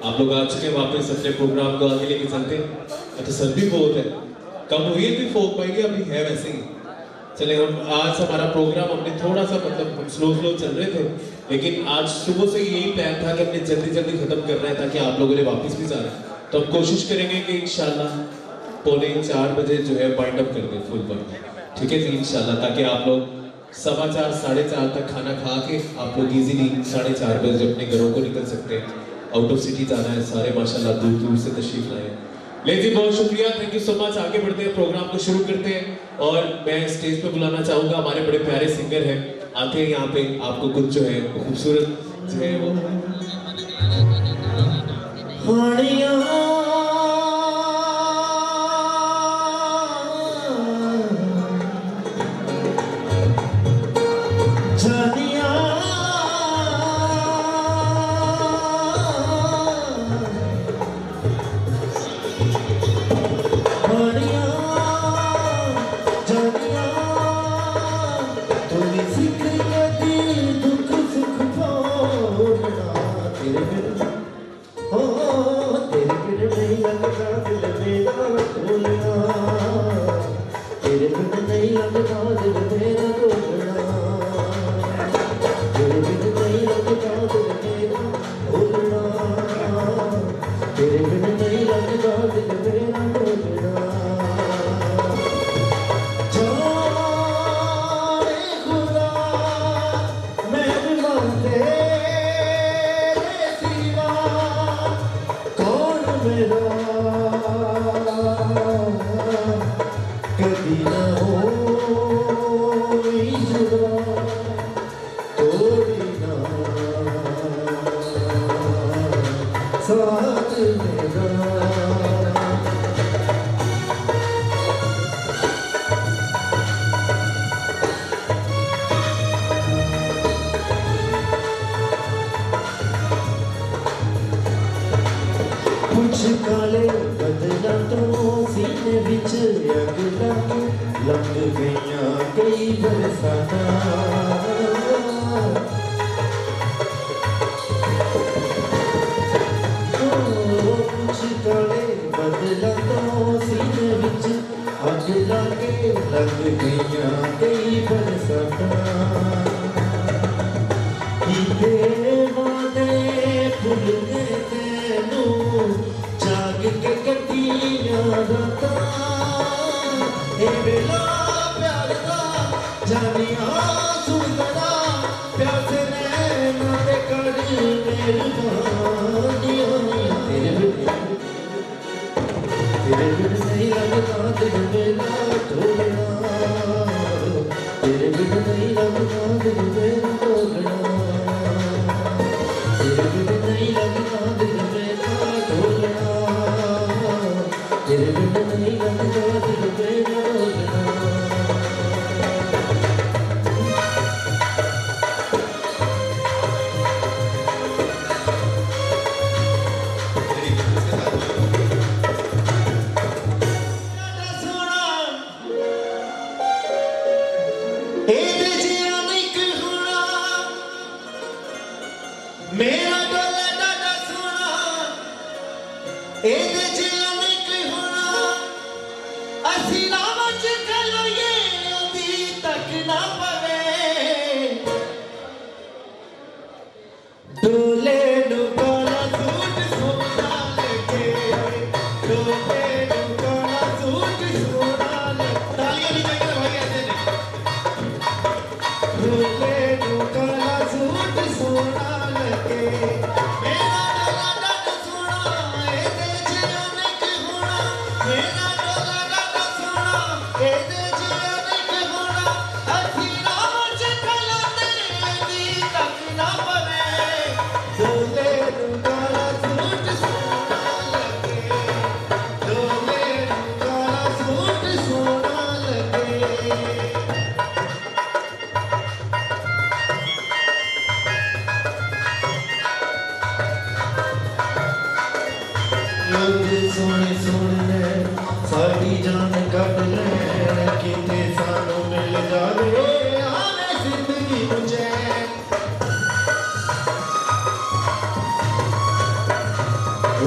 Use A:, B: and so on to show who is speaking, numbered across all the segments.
A: आप लोग आ चुके हैं वापस अपने प्रोग्राम को आगे लेके चलते हैं। तो सर्दी बहुत है, कम हुई है भी फोक पाएगी, अभी है वैसे ही। चले हम आज हमारा प्रोग्राम हमने थोड़ा सा मतलब हम स्लो चल रहे थे, लेकिन आज सुबह से यही प्लान था कि हमने जल्दी खत्म करना है ताकि आप लोगों ने वापस भी जाना है। तो हम कोशिश करेंगे कि इंशाल्लाह 3:45 बजे जो है वाइंड अप कर दें फुल वर्क, ठीक है जी इंशाल्लाह, ताकि आप लोग 4:15 4:30 तक खाना खा के आप लोग इजीली 4:30 बजे अपने घरों को निकल सकते हैं। आउट ऑफ सिटी जाना है सारे माशाल्लाह, दूर दूर से तशरीफ लाए। ले जी बहुत शुक्रिया, थैंक यू सो मच। आगे बढ़ते हैं, प्रोग्राम को शुरू करते हैं और मैं स्टेज पे बुलाना चाहूंगा हमारे बड़े प्यारे सिंगर हैं, आते हैं यहाँ पे आपको कुछ जो है खूबसूरत जो है वो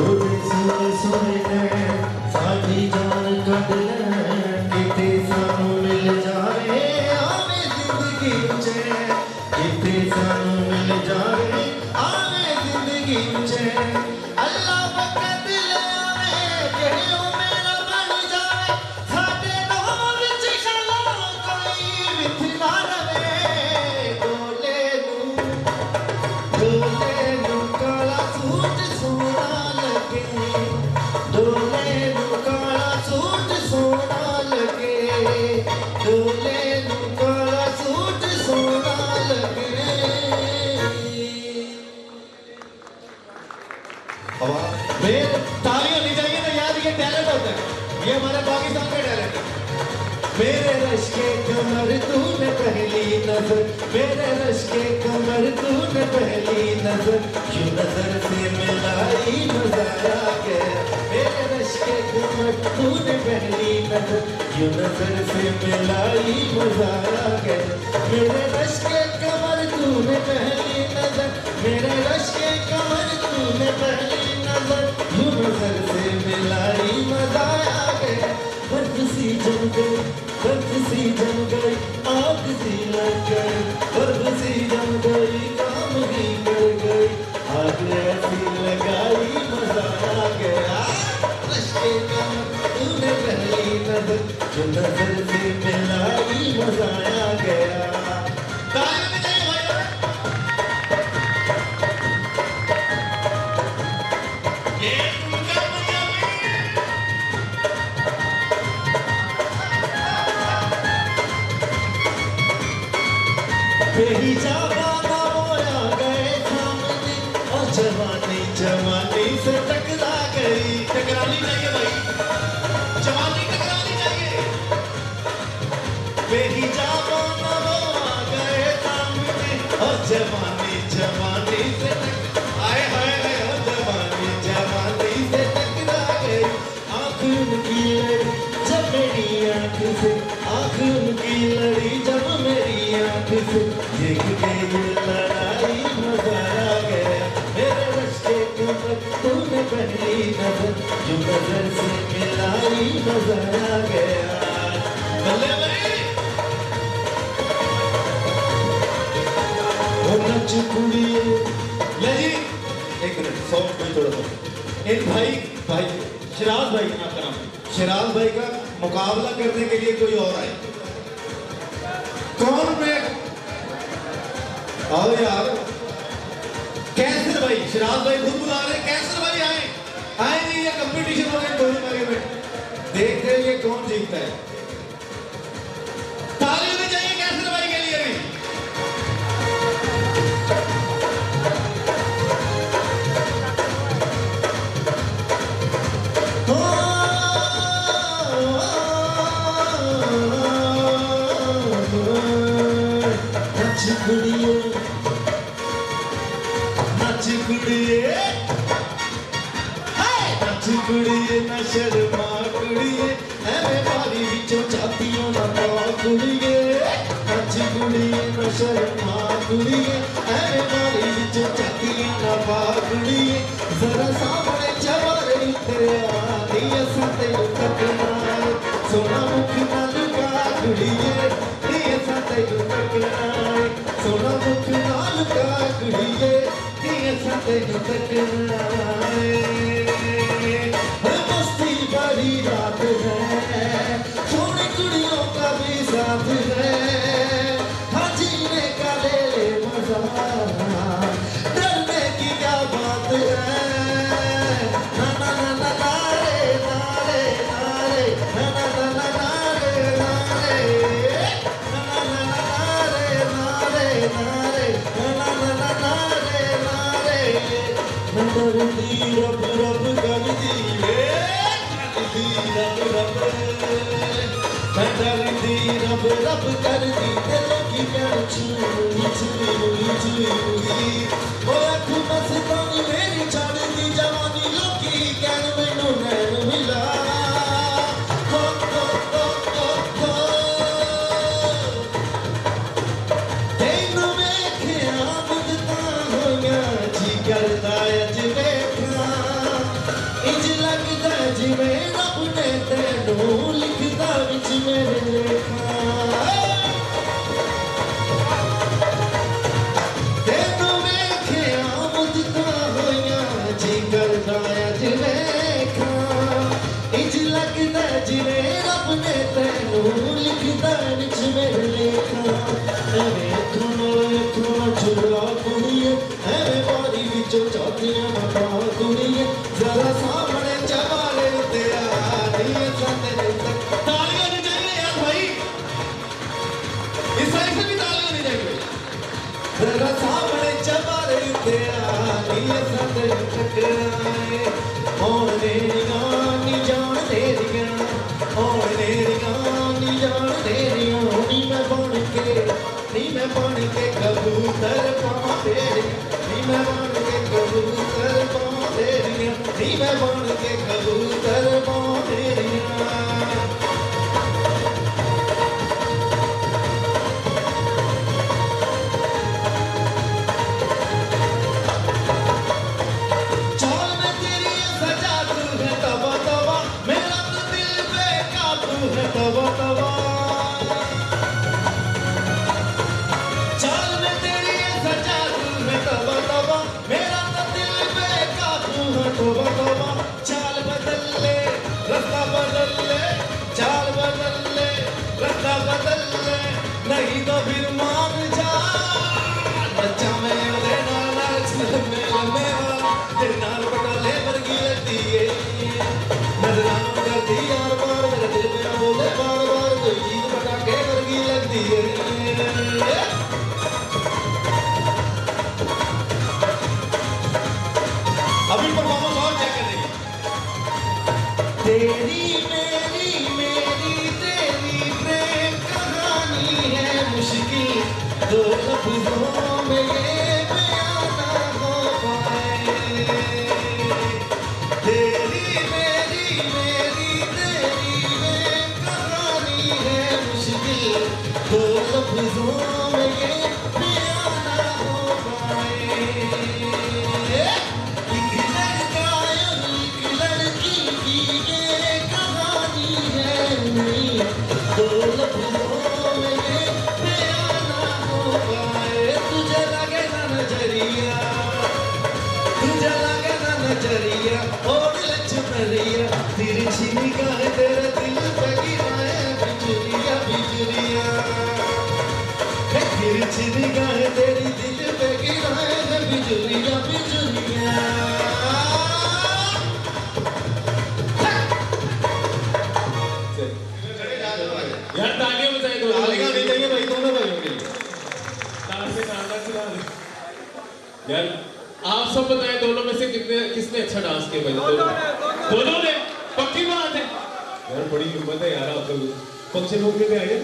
B: ओदे सोने सोने साडी जान कट ले किते सानू मिल जावे आवे जिंदगी च किते सानू मिल जावे आवे जिंदगी च अल्लाह वक्त ले आवे जेड़े ओ मेरा बन जावे साडे दोवां विच शाला कोई विथ ना रवे डोले नू काला सूट सोना लगे डोले नू काला सूट सोना लगे डोले नू काला सूट सोना लगे
C: फिर ताली होनी चाहिए ना याद, ये टैलेंट होता है, ये हमारे पाकिस्तान का टैलेंट है।
B: मेरे रश के कमर तूने पहली नजर मेरे रश के कमर तूने पहली नजर क्यों नजर से मिलाई मजा आ गया मेरे रश के कमर तूने पहली नजर क्यों नजर से मिलाई मजा आ गया मेरे रश के कमर तूने पहली नजर मेरे रश के कमर तूने पहली नजर क्यों नजर से मिलाई मजा आ गया बर्फ सी जम गई आग सी लग गई बर्फ सी जम गई काम ही कर गई आग ऐसी लगाई मजा आ गया रश्के कमर तूने पहली नजर जो नजर से मिलाई मजा आ गया
C: ताली होनी चाहिए भाई। ये उनका पंजाबी
B: बेहिजाबाना मोया गए सामने और जवानी जवानी से टकरा गई
C: टकरानी चाहिए भाई, जवानी टकरानी चाहिए।
B: बेहिजाबाना मोया गए सामने और जवानी जवानी से
C: आए हाय हाय
B: और जवानी जवानी से टकरा गई आँख उनकी लड़ी जब मेरी आँख से आँख उनकी लड़ी जब मेरी आँख से देख के ये लड़ाई मजा आ गया मेरे रश के कमर तूने पहली नजर जो नजर से मिलाई मजा आ गया
C: बल्ले भाई।
B: वो नच कुड़िए
C: ले जी एक मिनट, सॉन्ग में थोड़ा सा इन भाई शिराज भाई आपका नाम, शिराज भाई का मुकाबला करने के लिए कोई और आए, कौन में आओ यार। कैसर भाई, शिराज भाई खुद बुला रहे, कैसर भाई आए आए नहीं, ये कंपटीशन हो गया दोनों आगे में, देखते हैं ये कौन जीतता है। ताली होनी चाहिए कैसर भाई के लिए भी।
B: नच कुड़िए नच कुड़िए नच कुड़िए न शर्मा कुड़िए एवें बारी विचों छातियों ना पा कुड़िए नच कुड़िए न शर्मा कुड़िए एवें बारी विचों छातियों ना पा कुड़िए जरा सामने चबारे उतरे आनी असां तेनू तकना सोना मुख ना लुका कुड़िए नी असां तेनू तकना सोना मुख ना लुका कुड़िए नी असां तेनू तकना मस्ती बड़ी रात है सोनी कुड़ियों का भी साथ है हाँ जीने का ले ले मजा डरने की क्या बात है ना ना ना ना ना रे ना रे ना रे ना ना ना ना ना रे ना रे ना ना ना ना रे ना रे ना रे ना ना ना ना ना रे ना रे नंदरी रब रब करदी रब रब नंदरी रब रब करदी दिलों की प्यार छुई छुई छुई ओ अख मस्तानी मेरी छाड़दी जवानी लोकी कहन मैनू नैन मिला हो हो हो हो हो तेनू वेखिया मुदतां होइयां जी करदा अज वेखां टकराए और तेरिया नी जान तेरिया और तेरिया नी जान तेरिया नी मैं बन के कबूतर पां तेरी नी मैं बन के कबूतर पां तेरिया नी मैं बन के कबूतर पां तेरिया तवा तवा चाल में तेरी सजा तू है तवा तवा मेरा तो दिल बेकाबू है तवा तवा चाल बदल ले रास्ता बदल ले चाल बदल ले रास्ता बदल ले नहीं तो फिर मान जा बच्चा मैं देना नाच में मेरा तेरे नाल बटा ले वर्गी लगती है नजराना करती यार बार मेरे दिल पे बोले बार बार तो ईद पटाखे वर्गी लगती है अभी परफॉर्मेंस और क्या करेंगे तेरी मेरी तेरी प्रेम कहानी है मुश्किल दो लफ्जों में ये बयां ना हो पाए तेरी मेरी तेरी प्रेम कहानी है मुश्किल दो लफ्जों में ये बयां ना हो पाए एक लड़का और एक लड़की की ये कहानी है नहीं दो लफ्जों में ये बयां ना हो पाए तुझे लगे ना नजरिया और लक्ष्मणिया तिरछी निगाह तेरे दिल पे गिराए बिजुलिया बिजुलिया तिरछी निगाह तेरी दिल पे गिराए बिजुलिया बिजुलिया
A: यार तालियां बजाएं दो
C: तालियां नहीं चाहिए भाई दोनों भाइयों के लिए
A: ताल से यार आप सब बताएं दोनों में से किसने अच्छा डांस किया भाई दोनों ने पक्की बात है यार बड़ी हिम्मत है यार आप लोग फंक्शन होके में आए थे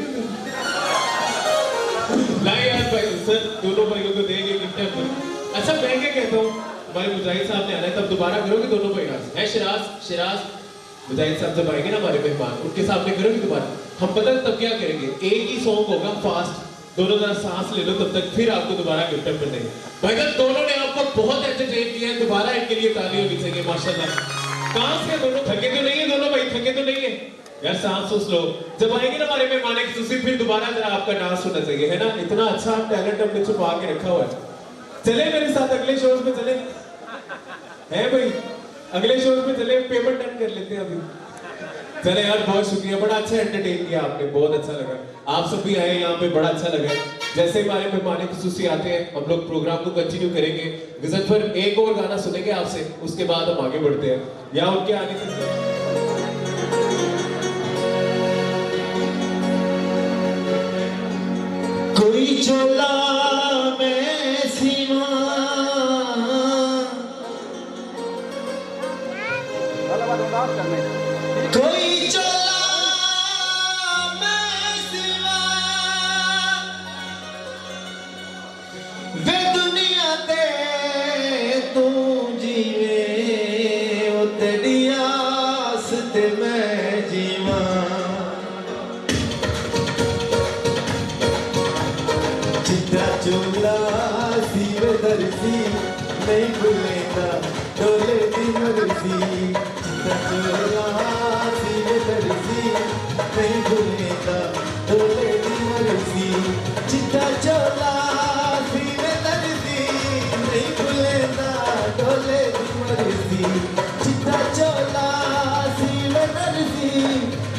A: ला यार भाई सर दोनों भाइयों को देंगे गिफ्ट अच्छा मैं क्या कहता हूँ हमारे मुजाहिद साहब ने आना है तब दोबारा करोगे दोनों भाई डांस है शिराज मुजाहिद साहब जब आएंगे ना हमारे मेहमान उनके सामने करोगे दोबारा हम पता है तब क्या करेंगे एक ही सॉन्ग होगा फास्ट दोनों जरा सांस ले लो तब तक फिर आपको दोबारा गिफ्ट कर देंगे भाई साहब दोनों ने आपको बहुत एंटरटेन किया है दोबारा इनके लिए तालियां होनी चाहिए माशाल्लाह कहां से दोनों थके तो नहीं है दोनों भाई थके तो नहीं है यार सांस सोच लो जब आएंगे ना हमारे मेहमान एक दूसरे फिर दोबारा जरा आपका डांस होना चाहिए है ना इतना अच्छा टैलेंट हमने छुपा के रखा हुआ है चले मेरे साथ अगले शोज में चले हैं भाई अगले शोज में चले पेमेंट डन कर लेते हैं अभी चले यार बहुत शुक्रिया बड़ा अच्छा एंटरटेन किया आपने बहुत अच्छा लगा आप सब भी आए यहाँ पे बड़ा अच्छा लगा जैसे हमारे मेहमान खुसूसी आते हैं हम लोग प्रोग्राम को कंटिन्यू करेंगे गजनफर एक और गाना सुनेंगे आपसे उसके बाद हम आगे बढ़ते हैं या उनके आने से
B: कोई चोला में सीमा कोई चोला में सिवा वे दुनिया ते तू जीवे ओ तेरी आस ते मैं जीवा चिट्टा चोला सी वे दरसी नहीं भूलेगा डोले दी मर्जी नहीं भूलेगा डोले दी मर्जी चिट्टा चोला सीने दर्जी नहीं भूलेगा डोले दी मर्जी चिट्टा चोला सीने दर्जी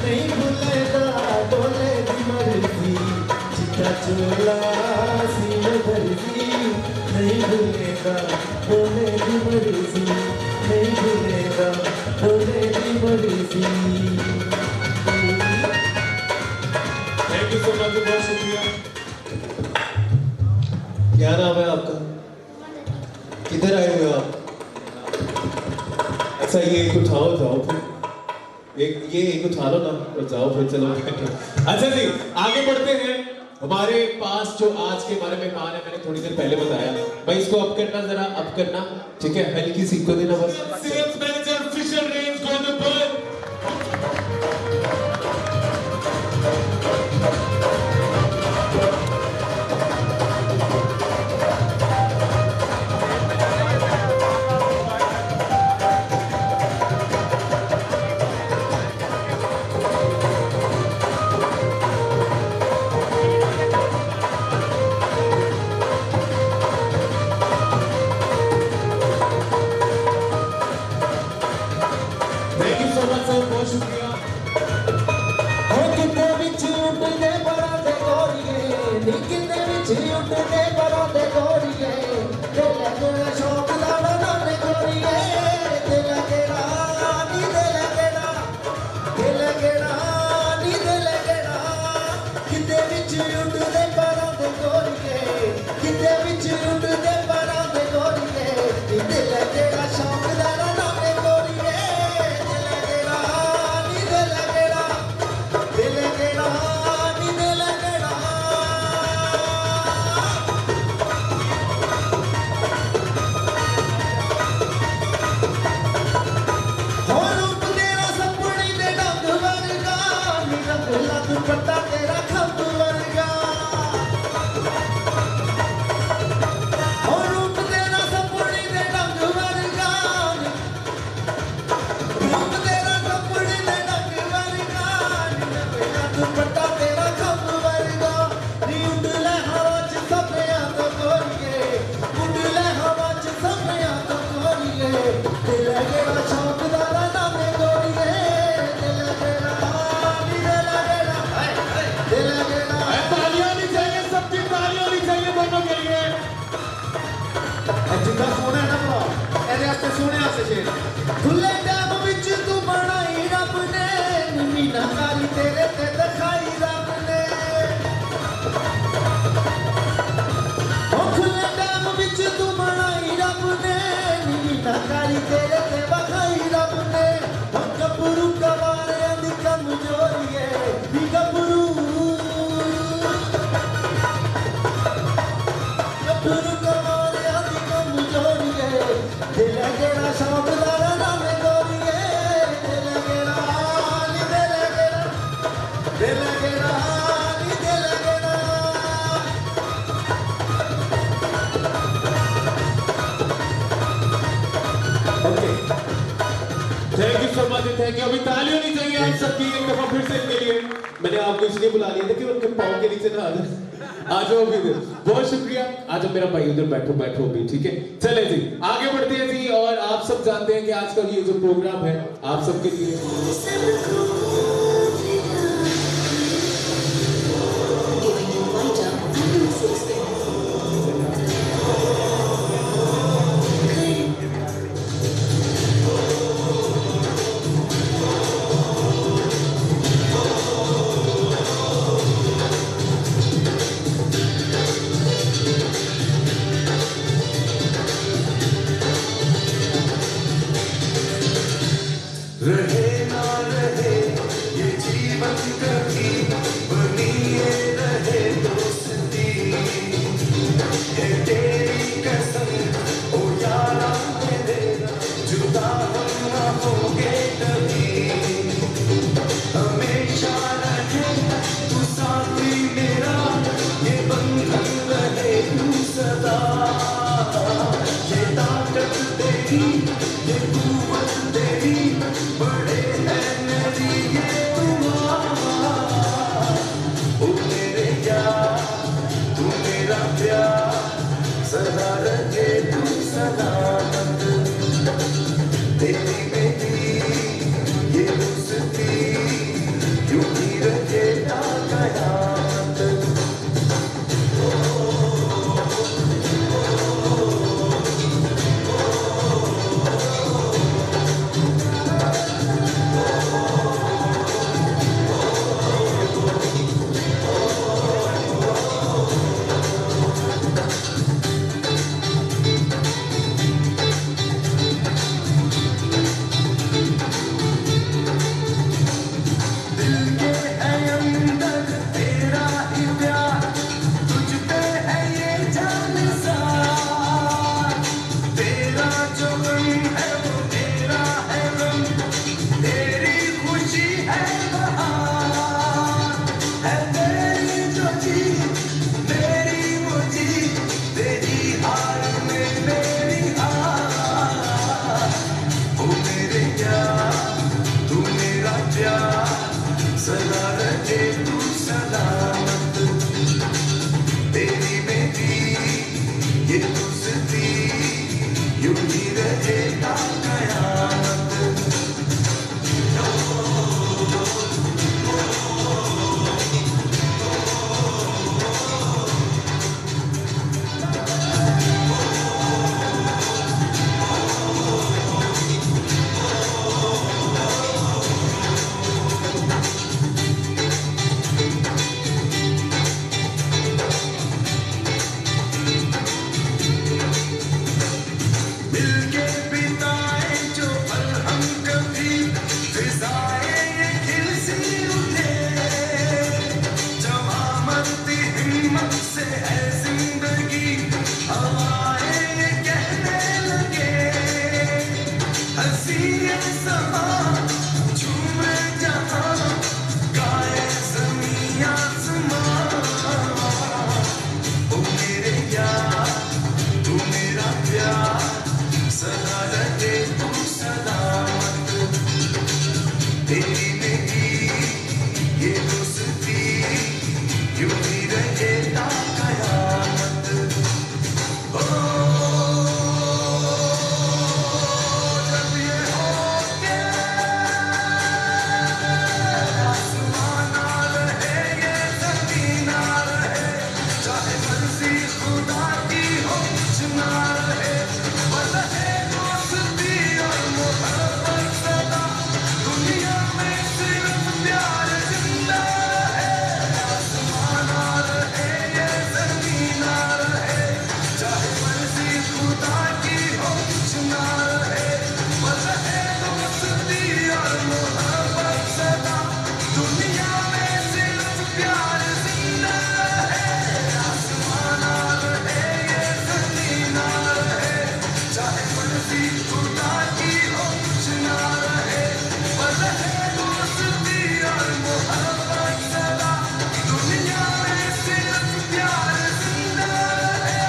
B: नहीं भूलेगा डोले दी मर्जी चिट्टा चोला सीने दर्जी नहीं भूलेगा डोले दी मर्जी नहीं भूलेगा डोले दी मर्जी
A: थैंक यू सो मच बहुत शुक्रिया क्या नाम है आपका किधर आए हुए हो आप अच्छा ये एक उठाओ जाओ फिर एक उठा लो ना और जाओ फिर चलो बैठो। अच्छा जी आगे बढ़ते हैं। हमारे पास जो आज के हमारे मेहमान है मैंने थोड़ी देर पहले बताया भाई इसको अप करना जरा अप करना ठीक है हल्की सी को देना बस। Sales manager Fisher range Govindpur. Thank you. अभी ताली होनी चाहिए आप सबकी एक दफा फिर से इनके लिए। मैंने आपको इसलिए बुला लिया था कि उनके पाँव के नीचे ना आ जाओ अभी। बहुत शुक्रिया। आज मेरा भाई उधर बैठो अभी ठीक है। चले जी आगे बढ़ते हैं जी। और आप सब जानते हैं कि आज का ये जो प्रोग्राम है आप सबके लिए
B: रहे ना रहे ये जीवन कभी बनी रहे दोस्ती ये तेरी कसम ओ यारा मेरे जुदा हम ना होंगे कभी हमेशा रहे तू साथी मेरा ये बंधन रहे तू सदा ये ताकत तेरी ये कुव्वत तेरी बड़े हैं नज़ीरे तुम्हारा ओ मेरे यार तू मेरा प्यार सदा रहे तू सलामत तेरी मेरी ये दोस्ती यूं ही रहे ता कयामत।
D: हंसी ये समा झूमे जहां गाए ज़मीं आसमां ओ मेरे यार तू मेरा प्यार सदा रहे तू सलामत तेरी मेरी ये दोस्ती यूं ही रहे ता कयामत ओ जब ये हो के आसमां ना रहे ये ज़मीं ना रहे चाहे मर्ज़ी खुदा की हो कुछ ना रहे बस है दोस्ती और मोहब्बत सदा दुनिया में सिर्फ प्यार जिंदा है आसमां ना रहे ये ज़मीं ना रहे चाहे मर्ज़ी खुदा की हो कुछ ना रहे बस है दोस्ती और मोहब्बत सदा दुनिया में सिर्फ प्यार जिंदा है आसमां ना रहे ये ज़मीं ना रहे चाहे मर्ज़ी खुदा की हो कुछ ना रहे बस है दोस्ती और मोहब्बत सदा दुनिया में सिर्फ प्यार जिंदा है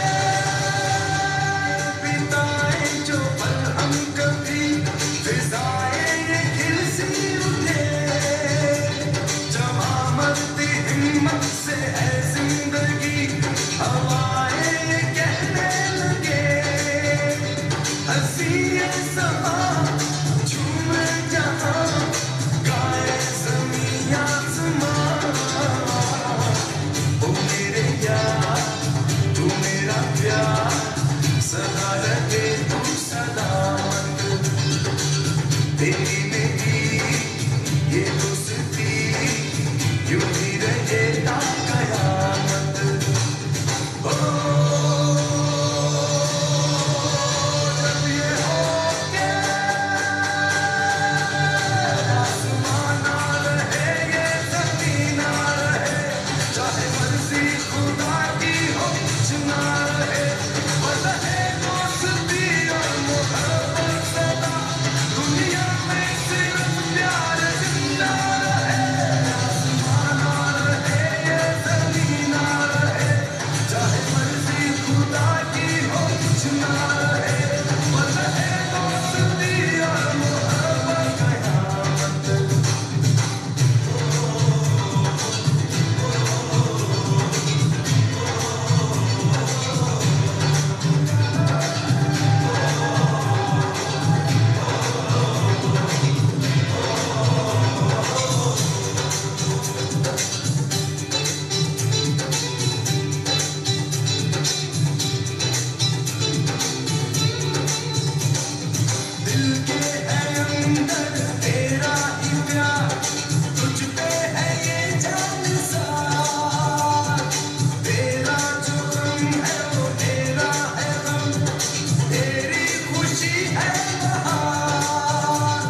D: बिताए जो पल हम कभी फिजाएं ये खिल सी उठे जवां मरती हिम्मत से है जिंदगी हवाएं ये कहने लगे हंसी ये समा झूमे जहां गाए ज़मीं आसमां ओ मेरे यार तू मेरा प्यार सदा रहे तू सलामत तेरी मेरी ये दोस्ती यूं ही रहे ता कयामत ओ जब ये हो के आसमां ना रहे ये ज़मीं ना रहे चाहे मर्ज़ी खुदा की हो कुछ ना रहे बस है दोस्ती और मोहब्बत सदा दुनिया में सिर्फ प्यार जिंदा है आसमां ना रहे ये ज़मीं ना रहे चाहे मर्ज़ी खुदा की हो कुछ ना रहे बस है दोस्ती और मोहब्बत कयामत दिल के है अंदर तेरा ही प्यार तुझ पे है ये जान सार तेरा जो गम है वो तेरा है गम तेरी खुशी है बहार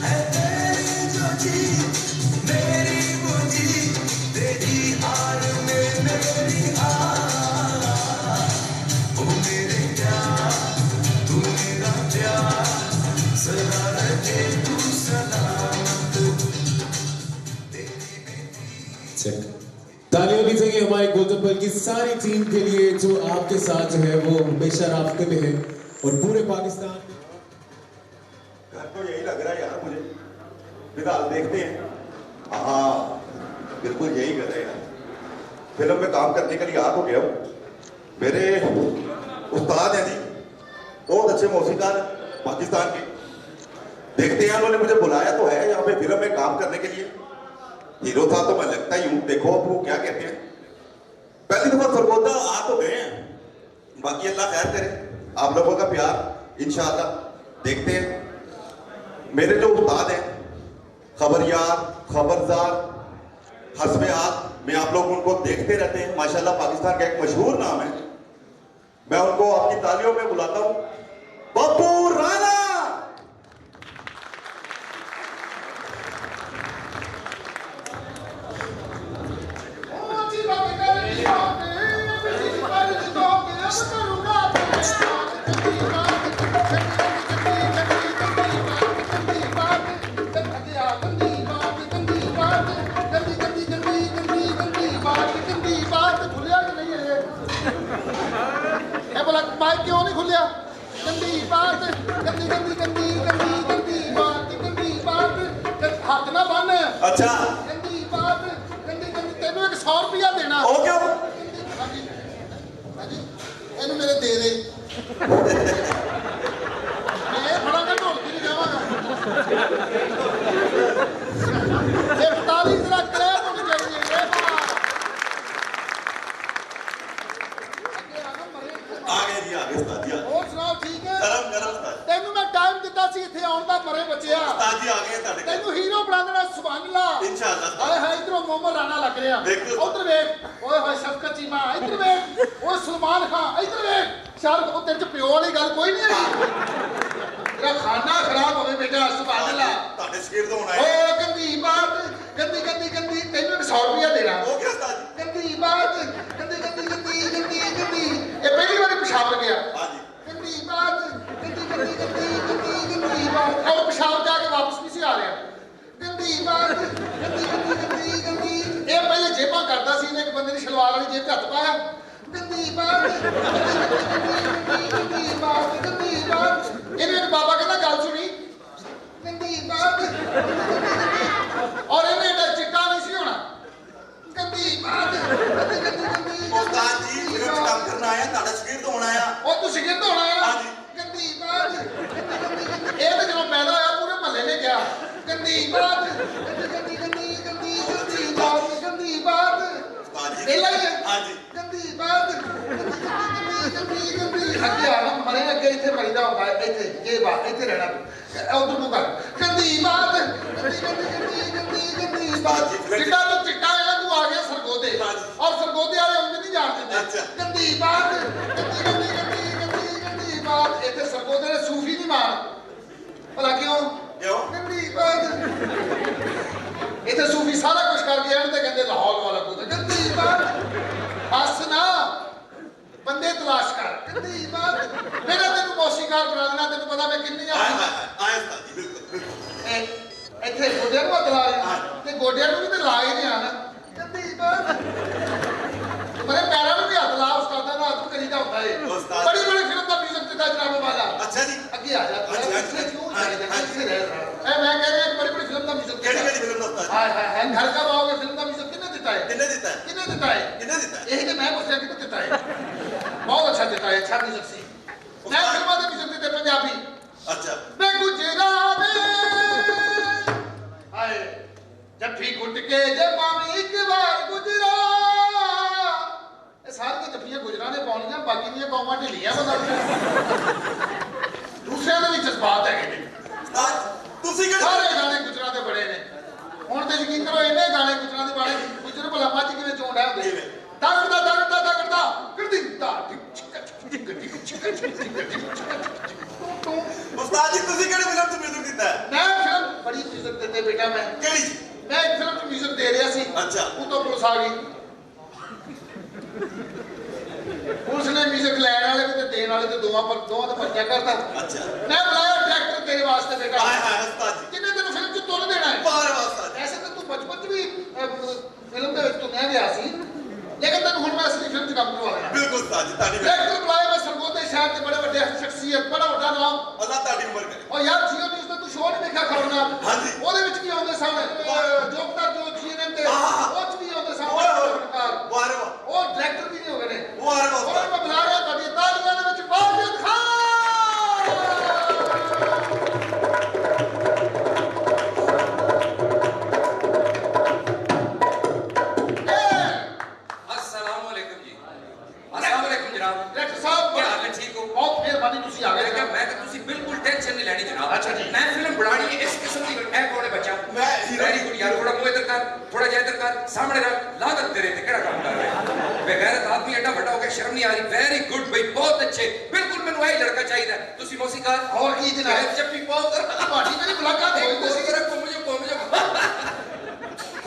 D: है तेरी जो जी मेरी वो जी तेरी हार में मेरी हार ओ मेरे प्यार तू मेरा प्यार सदा रहे तू सलामत
A: चेक तालियां दीजिए हमारे गोल्डन बल की सारी टीम के लिए जो आपके साथ जो है वो हमेशा रास्ते में है और पूरे पाकिस्तान में
E: घर तो यही लग रहा है यार मुझे फिलहाल देखते हैं हाँ बिल्कुल यही कर रहे हैं यार फिल्म में काम करने के लिए आ तो गया हूँ मेरे उस्ताद हैं जी बहुत अच्छे मौसीकार पाकिस्तान के देखते हैं उन्होंने मुझे बुलाया तो है यहाँ पे फिल्म में काम करने के लिए हीरो था तो मैं लगता ही हूँ देखो अब वो क्या कहते हैं पहली दफा सरगोदा आ तो गए हैं बाकी अल्लाह खैर करे आप लोगों का प्यार इंशाअल्लाह देखते हैं मेरे जो उस्ताद हैं खबरियार खबरदार हस्बेहात में आप लोग उनको देखते रहते हैं माशाल्लाह पाकिस्तान का एक मशहूर नाम है मैं उनको आपकी तालियों में बुलाता हूं पप्पू राणा
F: ਹੱਥ ਨਾ ਬੰਨ
E: अच्छा
F: ਗੰਦੀ ਬਾਤ ਤੈਨੂੰ 100 ਰੁਪਇਆ ਦੇਣਾ
E: ओ क्यों
F: ਹਾਂਜੀ ਹਾਂਜੀ ਇਹਨੂੰ ਮੇਰੇ ਦੇ ਦੇ ਮੈਂ ਇਹ ਫੜਾਂਗਾ ਢੋਲਕੀ ਨਹੀਂ ਜਾਵਾਂਗਾ ਇਹ 45 ਜਰਾ ਕਲੈਪ ਹੋਣੀ ਚਾਹੀਦੀ ਹੈ ਇਹ ਬਣਾ ਅੱਗੇ ਆ ਨਾ ਮਰੇ
E: आ गए जी आ गए उस्ताद जी आ गए।
F: ਹੋਰ ਸੁਣਾਓ ਠੀਕ ਹੈ
E: गरम गरम उस्ताद
F: ਤੈਨੂੰ ਮੈਂ ਟਾਈਮ ਦਿੱਤਾ ਸੀ ਇੱਥੇ ਆਉਣ ਦਾ ਮਰੇ ਬੱਚਿਆ
E: उस्ताद जी आ गए ਤੁਹਾਡੇ
F: ਤੈਨੂੰ ਹੀਰੋ ਬਣਾ ਦੇਣਾ ਸੁਭਾਨ ਅੱਲਾ
E: इंशाअल्लाह
F: ਹਾਏ ਹਾਏ ਇਧਰੋਂ ਮੋਮੋ ਰਾਣਾ ਲੱਗ ਰਿਹਾ
E: ਦੇਖੋ।
F: ਉਧਰ ਵੇਖ ਓਏ ਹੋਏ ਸ਼ਫਕਤ ਚੀਮਾ ਇਧਰ ਵੇਖ ਓਏ ਸਲਮਾਨ ਖਾਨ ਇਧਰ ਵੇਖ ਸ਼ਾਹਰੁਖ ਉਹ ਤੇਰੇ ਚ ਪਿਓ ਵਾਲੀ ਗੱਲ ਕੋਈ ਨਹੀਂ ਹੈਗੀ ਤੇਰਾ ਖਾਣਾ ਖਰਾਬ ਹੋਵੇ ਬੇਟਾ ਸੁਭਾਨ ਅੱਲਾ
E: ਤੁਹਾਡੇ ਸ਼ਗਿਰਦ ਹੋਣ ਆਏ
F: ਓ ਗੰਦੀ ਬਾਤ ਗੰਦੀ ਤੈਨੂੰ 100 ਰੁਪਇਆ ਦੇਣਾ
E: हो गया उस्ताद जी
F: ਗੰਦੀ ਬਾਤ ਗੰਦੀ ਇਹ ਪਹਿਲੀ ਵਾਰੀ ਪਿਸ਼ਾਵਰ ਗਿਆ
E: हाँ जी
F: ਗੰਦੀ ਬਾਤ ਗੰਦੀ ਬਾਤ ਔਰ ਪਿਸ਼ਾਵਰ ਜਾ ਕੇ ਵਾਪਸ ਨਹੀਂ ਸੀ ਆ ਰਿਹਾ ਗੰਦੀ ਬਾਤ ਗੰਦੀ ਇਹ ਪਹਿਲੇ ਜੇਬਾਂ ਕਰਦਾ ਸੀ ਇਹਨੇ ਇੱਕ ਬੰਦੇ ਦੀ ਸ਼ਲਵਾਰ ਵਾਲੀ ਜੇਬ 'ਚ ਹੱਥ ਪਾਇਆ ਗੰਦੀ ਬਾਤ ਇਹਨੇ ਇੱਕ ਬਾਬਾ ਕਹਿੰਦਾ ਗੱਲ ਸੁਣੀ ਗੰਦੀ ਬਾਤ ਔਰ ਇਹਨੇ ਇਹਦਾ ਚਿੱਟਾ ਨਹੀਂ ਸੀ ਹੋਣਾ ਗੰਦੀ ਬਾਤ
E: उस्ताद जी फिल्म च काम करना आया ਤੁਹਾਡਾ ਸ਼ਗਿਰਦ ਹੋਣ ਆਇਆ
F: ਉਹ ਤੂੰ ਸਿਗਰਟ ਹੋਣਾ ਹੈ
E: ਹਾਂਜੀ।
F: ਗੰਦੀ ਬਾਤ ਇਹ ਤਾਂ ਜਦੋਂ ਪੈਦਾ ਹੋਇਆ ਪੂਰੇ ਮਹੱਲੇ ਨੇ ਕਿਹਾ ਗੰਦੀ ਬਾਤ ਗੰਦੀ ਬਾਤ
E: उस्ताद जी
F: ਪਹਿਲਾਂ ਹੀ ਹੈ
E: हाँ जी
F: ਗੰਦੀ ਬਾਤ ਅੱਗੇ ਆ ਨਾ ਮਰੇ ਅੱਗੇ ਇੱਥੇ ਮਰੀਦਾ ਹੁੰਦਾ ਹੈ, ਇੱਥੇ ਇਹ ਬਾਤ ਇੱਥੇ ਰਹਿਣਾ ਉਧਰ ਨੂੰ ਕਰ ਗੰਦੀ ਬਾਤ ਗੰਦੀ ਬਾਤ ਚਿੱਟਾ ਤੋਂ ਚਿੱਟਾ ਹੈ ਤੂੰ ਆ ਗਿਆ ਸਰਗੋਦੇ ਔਰ ਸਰਗੋਦੇ ਵਾਲੇ ਉਂਝ ਨਹੀਂ ਜਾਣ ਦਿੰਦੇ
E: ਅੱਛਾ।
F: ਗੰਦੀ ਬਾਤ ਗੰਦੀ ਬਾਤ ਇੱਥੇ ਸਰਗੋਦੇ ਨੇ ਸੂਫੀ ਨਹੀਂ ਮਾਰ ਭਲਾ ਕਿਉਂ
E: क्यों
F: ਗੰਦੀ ਬਾਤ ਇੱਥੇ ਸੂਫੀ ਸਾਰਾ ਕੁਝ ਕਰਕੇ ਆਣ ਤੇ ਕਹਿੰਦੇ ਲਾਹੌਰ ਵਾਲਾ ਕੋਈ ਗੰਦੀ ਬਾਤ ਹੱਸ ਨਾ ਬੰਦੇ ਤਲਾਸ਼ ਕਰ ਗੰਦੀ ਬਾਤ ਮੇਰਾ ਤੈਨੂੰ ਮੌਸੀਕਾਰ ਬਣਾ ਦੇਣਾ ਤੈਨੂੰ ਪਤਾ ਮੈਂ ਕਿੰਨੀਆਂ
E: आया उस्ताद जी बिल्कुल बिल्कुल
F: ਇੱਥੇ ਗੋਡਿਆਂ ਨੂੰ ਹੱਥ ਲਾ ਰਿਹਾ ਤੇ ਗੋਡਿਆਂ ਨੂੰ ਵੀ ਤੇ ਲਾ ਹੀ ਨਹੀਂ ਆਣਾ ਗੰਦੀ ਬਾਤ ਮੇਰੇ ਪੈਰਾਂ ਨੂੰ ਵੀ ਹੱਥ ਲਾ ਉਸਤਾਦਾਂ ਦਾ ਹੱਥ ਕਰੀਦਾ ਹੁੰਦਾ ਏ
E: ਉਸਤਾਦ।
F: ਬੜੀ ਬੜੀ ਫਿਲਮ ਦਾ ਮਿਊਜ਼ਿਕ ਦਿੱਤਾ ਜਨਾਬ ਵਾਲਾ
E: अच्छा जी
F: ਅੱਗੇ ਆ ਜਾ
E: ਹਾਂਜੀ, ਹਾਂਜੀ,
F: ਕਿਉਂ
E: ਹਾਂਜੀ,
F: ਚਾਹੀਦਾ
E: ਹਾਂਜੀ।
F: ਕਿੱਥੇ ਰਹਿ ਰਹਾ है मैं कह रहा हूं बड़ी बड़ी फिल्म का म्यूजिक
E: केड़ी केड़ी फिल्म दा उस्ताद
F: हाय हाय हाय घर का आओगे फिल्म का म्यूजिक किसने दिता है
E: किन्ने दिता है
F: किसने दिता है
E: किन्ने दिता है
F: यही तो मैं पूछ रहा किसने दिता है बहुत अच्छा दिता है अच्छा म्यूजिक सी मैं फिल्म का म्यूजिक देते पंजाबी
E: अच्छा
F: मैं गुजरा में हाय जफ्फी गुट के जे पावी एक बार गुजरा ये सारी जफ्फियां गुजरा ने पाउणियां बाकी ਦੀਆਂ ਕੌਮਾਂ ਢਿੱਲੀਆਂ ਬਣਾ ਦੂਸਰਿਆਂ ਦੇ ਵੀ ਜਜ਼ਬਾਤ ਹੈਗੇ ਨੇ
E: उस्ताद तुसी केड़ी
F: ਸਾਰੇ ਗਾਣੇ ਗੁਜਰਾਂ ਦੇ ਬੜੇ ਨੇ ਹੁਣ ਤੇ ਯਕੀਨ ਕਰੋ ਇੰਨੇ ਗਾਣੇ ਗੁਜਰਾਂ ਦੇ ਬਾਰੇ ਗੁਜਰ ਭਲਾ ਮੱਝ ਕਿਵੇਂ ਚੋਂਡਾ ਹੁੰਦੇ ਦਗੜਦਾ ਕਰਦੀ ਦਾ
E: उस्ताद जी तुसी केड़ी फिल्म च म्यूजिक दिता है
F: ਮੈਂ ਫਿਲਮ ਬੜੀ ਮਿਊਜ਼ਿਕ ਦਿੰਦੇ ਬੇਟਾ ਮੈਂ
E: केड़ी
F: ਮੈਂ ਇੱਕ ਫਿਲਮ 'ਚ ਮਿਊਜ਼ਿਕ ਦੇ ਰਿਹਾ ਸੀ
E: अच्छा
F: ਉਤੋਂ ਪੁਲਿਸ ਆ ਗਈ ਪੁਲਿਸ ਨੇ ਮਿਊਜ਼ਿਕ ਲੈਣ ਵਾਲੇ ਵੀ ਤੇ ਦੇਣ ਵਾਲੇ ਤੇ ਦੋਵਾਂ ਦਾ ਪਰਚਾ ਕਰਤਾ
E: अच्छा
F: ਮੈਂ ਬੁਲਾਇਆ ਡਾਇਰੈਕਟਰ ਤੇਰੇ ਵਾਸਤੇ ਬੇਟਾ
E: हाय हाय उस्ताद जी
F: ਕਿੰਨੇ ਤੈਨੂੰ ਫਿਲਮ 'ਚ ਤੁਲ ਦੇਣਾ ਹੈ
E: बाहर उस्ताद जी
F: ਐਸੇ ਤਾਂ ਤੂੰ ਬਚਪਨ 'ਚ ਵੀ ਫਿਲਮ ਦੇ ਵਿੱਚ ਤੁਲਿਆ ਗਿਆ ਸੀ ਲੇਕਿਨ ਤੈਨੂੰ ਹੁਣ ਮੈਂ ਅਸਲੀ ਫਿਲਮ 'ਚ ਕੰਮ ਕਰਵਾ ਦੇਣਾ
E: बिल्कुल उस्ताद जी ताड़ी
F: ਡਾਇਰੈਕਟਰ ਬੁਲਾਇਆ ਮੈਂ ਸਰਗੋਦੇ ਸ਼ਹਿਰ ਦੇ ਬੜੇ ਵੱਡੇ ਸ਼ਖਸੀਅਤ ਬੜਾ ਵੱਡਾ ਨਾਮ
E: अल्लाह ताड़ी उम्र करे
F: ਉਹ ਯਾਰ ਜੀਓ ਨਿਊਜ਼ ਦਾ ਤੂੰ ਸ਼ੋਅ ਨਹੀਂ ਦੇਖਿਆ ਖਬਰ ਨਾਲ
E: ਹਾਂਜੀ।
F: ਉਹਦੇ ਵਿੱਚ ਕੀ ਆਉਂਦੇ ਸਨ ਜੋਕਟਰ ਜੋ CNN ਤੇ
E: ਹਾਂ।
F: ਉਹ 'ਚ ਵੀ ਆਉਂਦੇ ਸਨ
E: ਓਏ ਹੋਏ
F: ਪੱਤਰਕਾਰ।
E: वाह रे वाह
F: ਉਹ ਡਾਇਰੈਕਟਰ ਵੀ ਨਹੀਂ ਹੋ ਗਏ ਨੇ
E: वाह रे वाह
F: ਉਹਨਾਂ ਨੂੰ ਮੈਂ ਬੁਲਾ ਰਿਹਾ ਤੁਹਾਡੀ ਤਾਲੀਆਂ ਦੇ ਵਿੱਚ ਬਾਜਦ ਖਾਨ
G: अस्सलामुअलैकुम जी अस्सलामुअलैकुम जनाब
F: ਡਾਇਰੈਕਟਰ ਸਾਹਿਬ
G: क्या हाल है ठीक हो
F: ਬਹੁਤ ਮਿਹਰਬਾਨੀ ਤੁਸੀਂ ਆ ਗਏ
G: मैं तो तुसी बिल्कुल टेंशन नहीं लेनी जनाब
F: अच्छा जी।
G: मैं फिल्म बनानी है इस किस्म की है कौन है बच्चा
E: मैं हीरो।
G: वेरी गुड यार थोड़ा मुंह इधर कर थोड़ा जा इधर कर सामने रख लागत तेरे ते केड़ा काम कर रहे हैं बेगैरत आदमी एडा बड़ा हो गया शर्म नहीं आ रही वेरी गुड भाई बहुत अच्छे बिल्कुल मैनू वही लड़का चाहिए तुसी मौसीकार
F: और की जनाब
G: जप्पी पाओ कर
F: ਤੁਹਾਡੀ ਮੇਰੀ ਮੁਲਾਕਾਤ ਹੋਈ
G: कोई
F: ਤੁਸੀਂ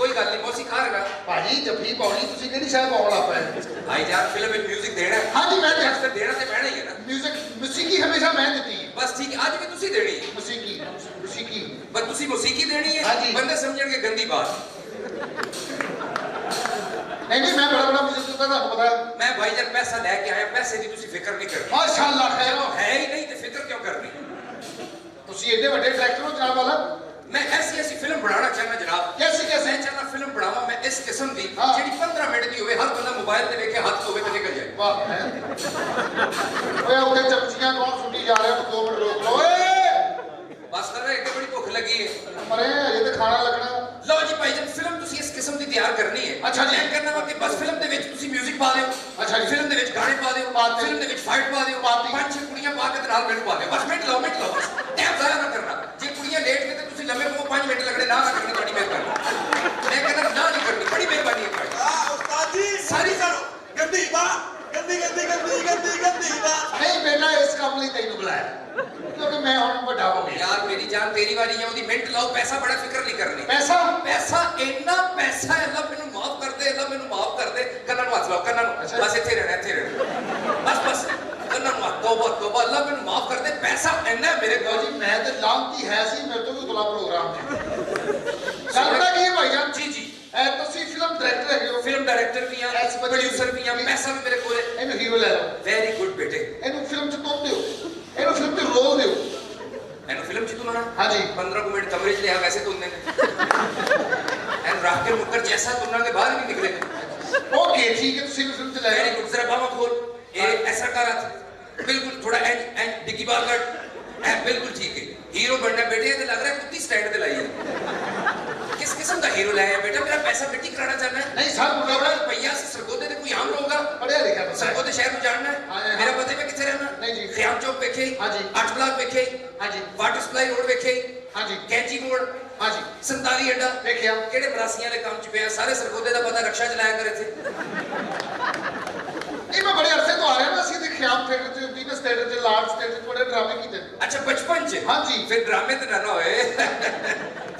G: कोई गल नहीं मौसीकार है ना
F: ਭਾਜੀ ਜੱਫੀ ਪਾਉਣੀ ਤੁਸੀਂ ਕਿਹੜੀ ਸ਼ਾਇਦ ਪਾਉਣ ਲੱਗ ਪਏ
G: भाई यार फिल्म में म्यूजिक देना है
F: हाँ जी, मैं दे-
G: तो देना तो पैना ही है ना
F: ਮਿਊਜ਼ਿਕ ਮੌਸੀਕੀ ਹਮੇਸ਼ਾ ਮੈਂ ਦਿੱਤੀ ਹੈ
G: बस ठीक है आज भी तुसी देनी है
F: ਮੌਸੀਕੀ
G: बस तुसी मौसीकी देनी है
F: हाँ जी।
G: बंदे समझणगे गंदी बात
F: नहीं मैं बड़ा बड़ा म्यूजिक ਦਿੱਤਾ ਤੁਹਾਨੂੰ ਪਤਾ ਹੈ
G: मैं भाई जब पैसा लेके आया पैसे की तुसी फिक्र नहीं करनी
F: माशाअल्लाह खैर हो
G: है ही नहीं तो फिक्र क्यों करनी
F: ਤੁਸੀਂ ਐਡੇ ਵੱਡੇ ਡਾਇਰੈਕਟਰ ਹੋ ਜਨਾਬ ਵਾਲਾ
G: मैं ऐसी फिल्म बनाना चाहना जनाब
F: कैसी
G: मैं चाहना फिल्म बनावा मैं इस किस्म की
F: हाँ।
G: ਜਿਹੜੀ 15 मिनट की होवे हर बंदा मोबाइल ते लेके हाथ धोवे ते निकल जाए
F: ਵਾਹ ਹੈ ਓਏ ਉੱਥੇ ਚਮਚੀਆਂ ਕੌਣ ਸੁੱਟੀ ਜਾ ਰਿਹਾ ਤੂੰ 2 ਮਿੰਟ ਰੋਕ ਲਓ ਓਏ
G: बस कर एक बड़ी भुख लगी है
F: ਮਰੇ ਅਜੇ ਤੇ ਖਾਣਾ ਲੱਗਣਾ
G: लो जी भाई जब फिल्म तुसी इस किस्म की तैयार करनी है
F: अच्छा जी।
G: मैं कहना वा कि बस फिल्म दे विच तुसी म्यूजिक पा दियो
F: अच्छा जी।
G: फिल्म दे विच गाने पा दियो
F: पा दियो।
G: फिल्म दे विच फाइट पा दियो
F: पा दी।
G: 5-6 कुड़ियां पा के ते नाल मैनू पा दियो बस मिनट लो बस टाइम जाया ना करना जे कुड़ियां लेट के ते तुसी लम्बे को 5 मिनट लगने ना करनी बड़ी मेहरबानी मैं कहना ना नहीं करनी बड़ी मेहरबानी है भाई
E: उस्ताद जी
G: सारी
E: करो गंदी बात गंदी बात
F: ਨਹੀਂ ਬੇਟਾ ਇਸ ਕੰਮ ਲਈ ਤੈਨੂੰ ਬੁਲਾਇਆ ਕਿਉਂਕਿ ਮੈਂ ਹੁਣ ਵੱਡਾ ਹੋ ਗਿਆ
G: यार मेरी जान तेरी वाली है ओदी मिनट लाओ पैसा बड़ा फिक्र नहीं करनी
F: ਪੈਸਾ
G: पैसा इन्ना पैसा है अल्लाह मैनू माफ कर दे अल्लाह मैनू माफ कर दे कन्ना नु हाथ लाओ कन्ना नु
F: अच्छा।
G: बस इत्थे रहना बस कन्ना नु हाथ तौबा अल्लाह मैनू माफ कर दे पैसा इन्ना है मेरे
F: ਲਓ
G: कोल
F: ਜੀ ਮੈਂ ਤੇ ਲਾਂਤੀ ਹੈ ਸੀ ਮੇਰੇ ਤੋਂ ਵੀ ਉਤਲਾ ਪ੍ਰੋਗਰਾਮ ਸੀ ਗੱਲ ਪਤਾ ਕੀ ਹੈ ਭਾਈ ਜਾਨ
G: जी जी
F: ਤੁਸੀਂ ਫਿਲਮ ਡਾਇਰੈਕਟਰ ਹੈਗੇ ਹੋ
G: फिल्म डायरेक्टर भी हैं
F: ऐसे बच्चे-
G: प्रोड्यूसर भी हैं पैसा भी मेरे कोल है
F: ਇਹਨੂੰ ਹੀਰੋ ਲੈ ਲਓ
G: वेरी गुड बेटे
F: ਇਹਨੂੰ ਫਿਲਮ ਚ ਤੁਮ ਦਿਓ ਇਹਨੂੰ ਫਿਲਮ ਤੇ ਰੋਲ ਦਿਓ
G: एनु फिल्म च तू ना
F: हाँ जी।
G: 15 को मिनट कमरे च लिया वैसे तुमने एन राख के मुक्कर जैसा तुमना के बाहर नहीं निकले
F: ਓਕੇ ਠੀਕ ਹੈ ਤੁਸੀਂ ਫਿਲਮ ਚ ਲੈ
G: वेरी
F: ਲਓ
G: गुड जरा बाबा खोल ये ऐसा कर बिल्कुल थोड़ा एंड डिग्गी बार कट बिल्कुल ठीक है हीरो बनना बेटे ये लग रहा है कुत्ती स्टैंड पे लाई है किस किस्म का हीरो लाया है बेटा मेरा पैसा मिट्टी कराना चाहना है
F: ਨਹੀਂ ਸਰ
G: बड़ा
F: ਮੁੰਡਾ
G: रुपया से सरगोदे ते कोई आम होगा
F: ਪੜਿਆ ਲਿਖਿਆ ਬੰਦਾ ਹੈ।
G: सरगोदे शहर में जानना
F: हाँ,
G: है
F: हाँ।
G: मेरा पते पे किथे रहना
F: नहीं जी।
G: खयाम चौक वेखे
F: हाँ जी।
G: 8 ब्लॉक वेखे
F: हाँ जी।
G: वाटर सप्लाई रोड वेखे
F: हाँ जी।
G: कैंची मोड़
F: हाँ जी।
G: 47 अड्डा
F: ਵੇਖਿਆ
G: ਕਿਹੜੇ ਬਰਾਸੀਆਂ ਦੇ ਕੰਮ ਚ ਪਿਆ ਸਾਰੇ ਸਰਗੋਦੇ ਦਾ ਪਤਾ ਰਕਸ਼ਾ ਚਲਾਇਆ ਕਰੇ ਥੇ
F: ਇਹ ਮੈਂ ਬੜੇ ਅਰਸੇ ਤੋਂ ਆ ਰਿਹਾ ਨਾ ਅਸੀਂ ਤੇ ਖਿਆਮ ਥੀਏਟਰ ਚ ਵੀਨਸ ਥੀਏਟਰ ਚ ਲਾਰਡਸ ਥੀਏਟਰ ਚ ਬੜੇ ਡਰਾਮੇ ਕੀਤੇ
G: ਅੱਛਾ ਬਚਪਨ ਚ
F: हाँ जी।
G: ਫਿਰ ਡਰਾਮੇ ਤੇ ਨਾ ਹੋਏ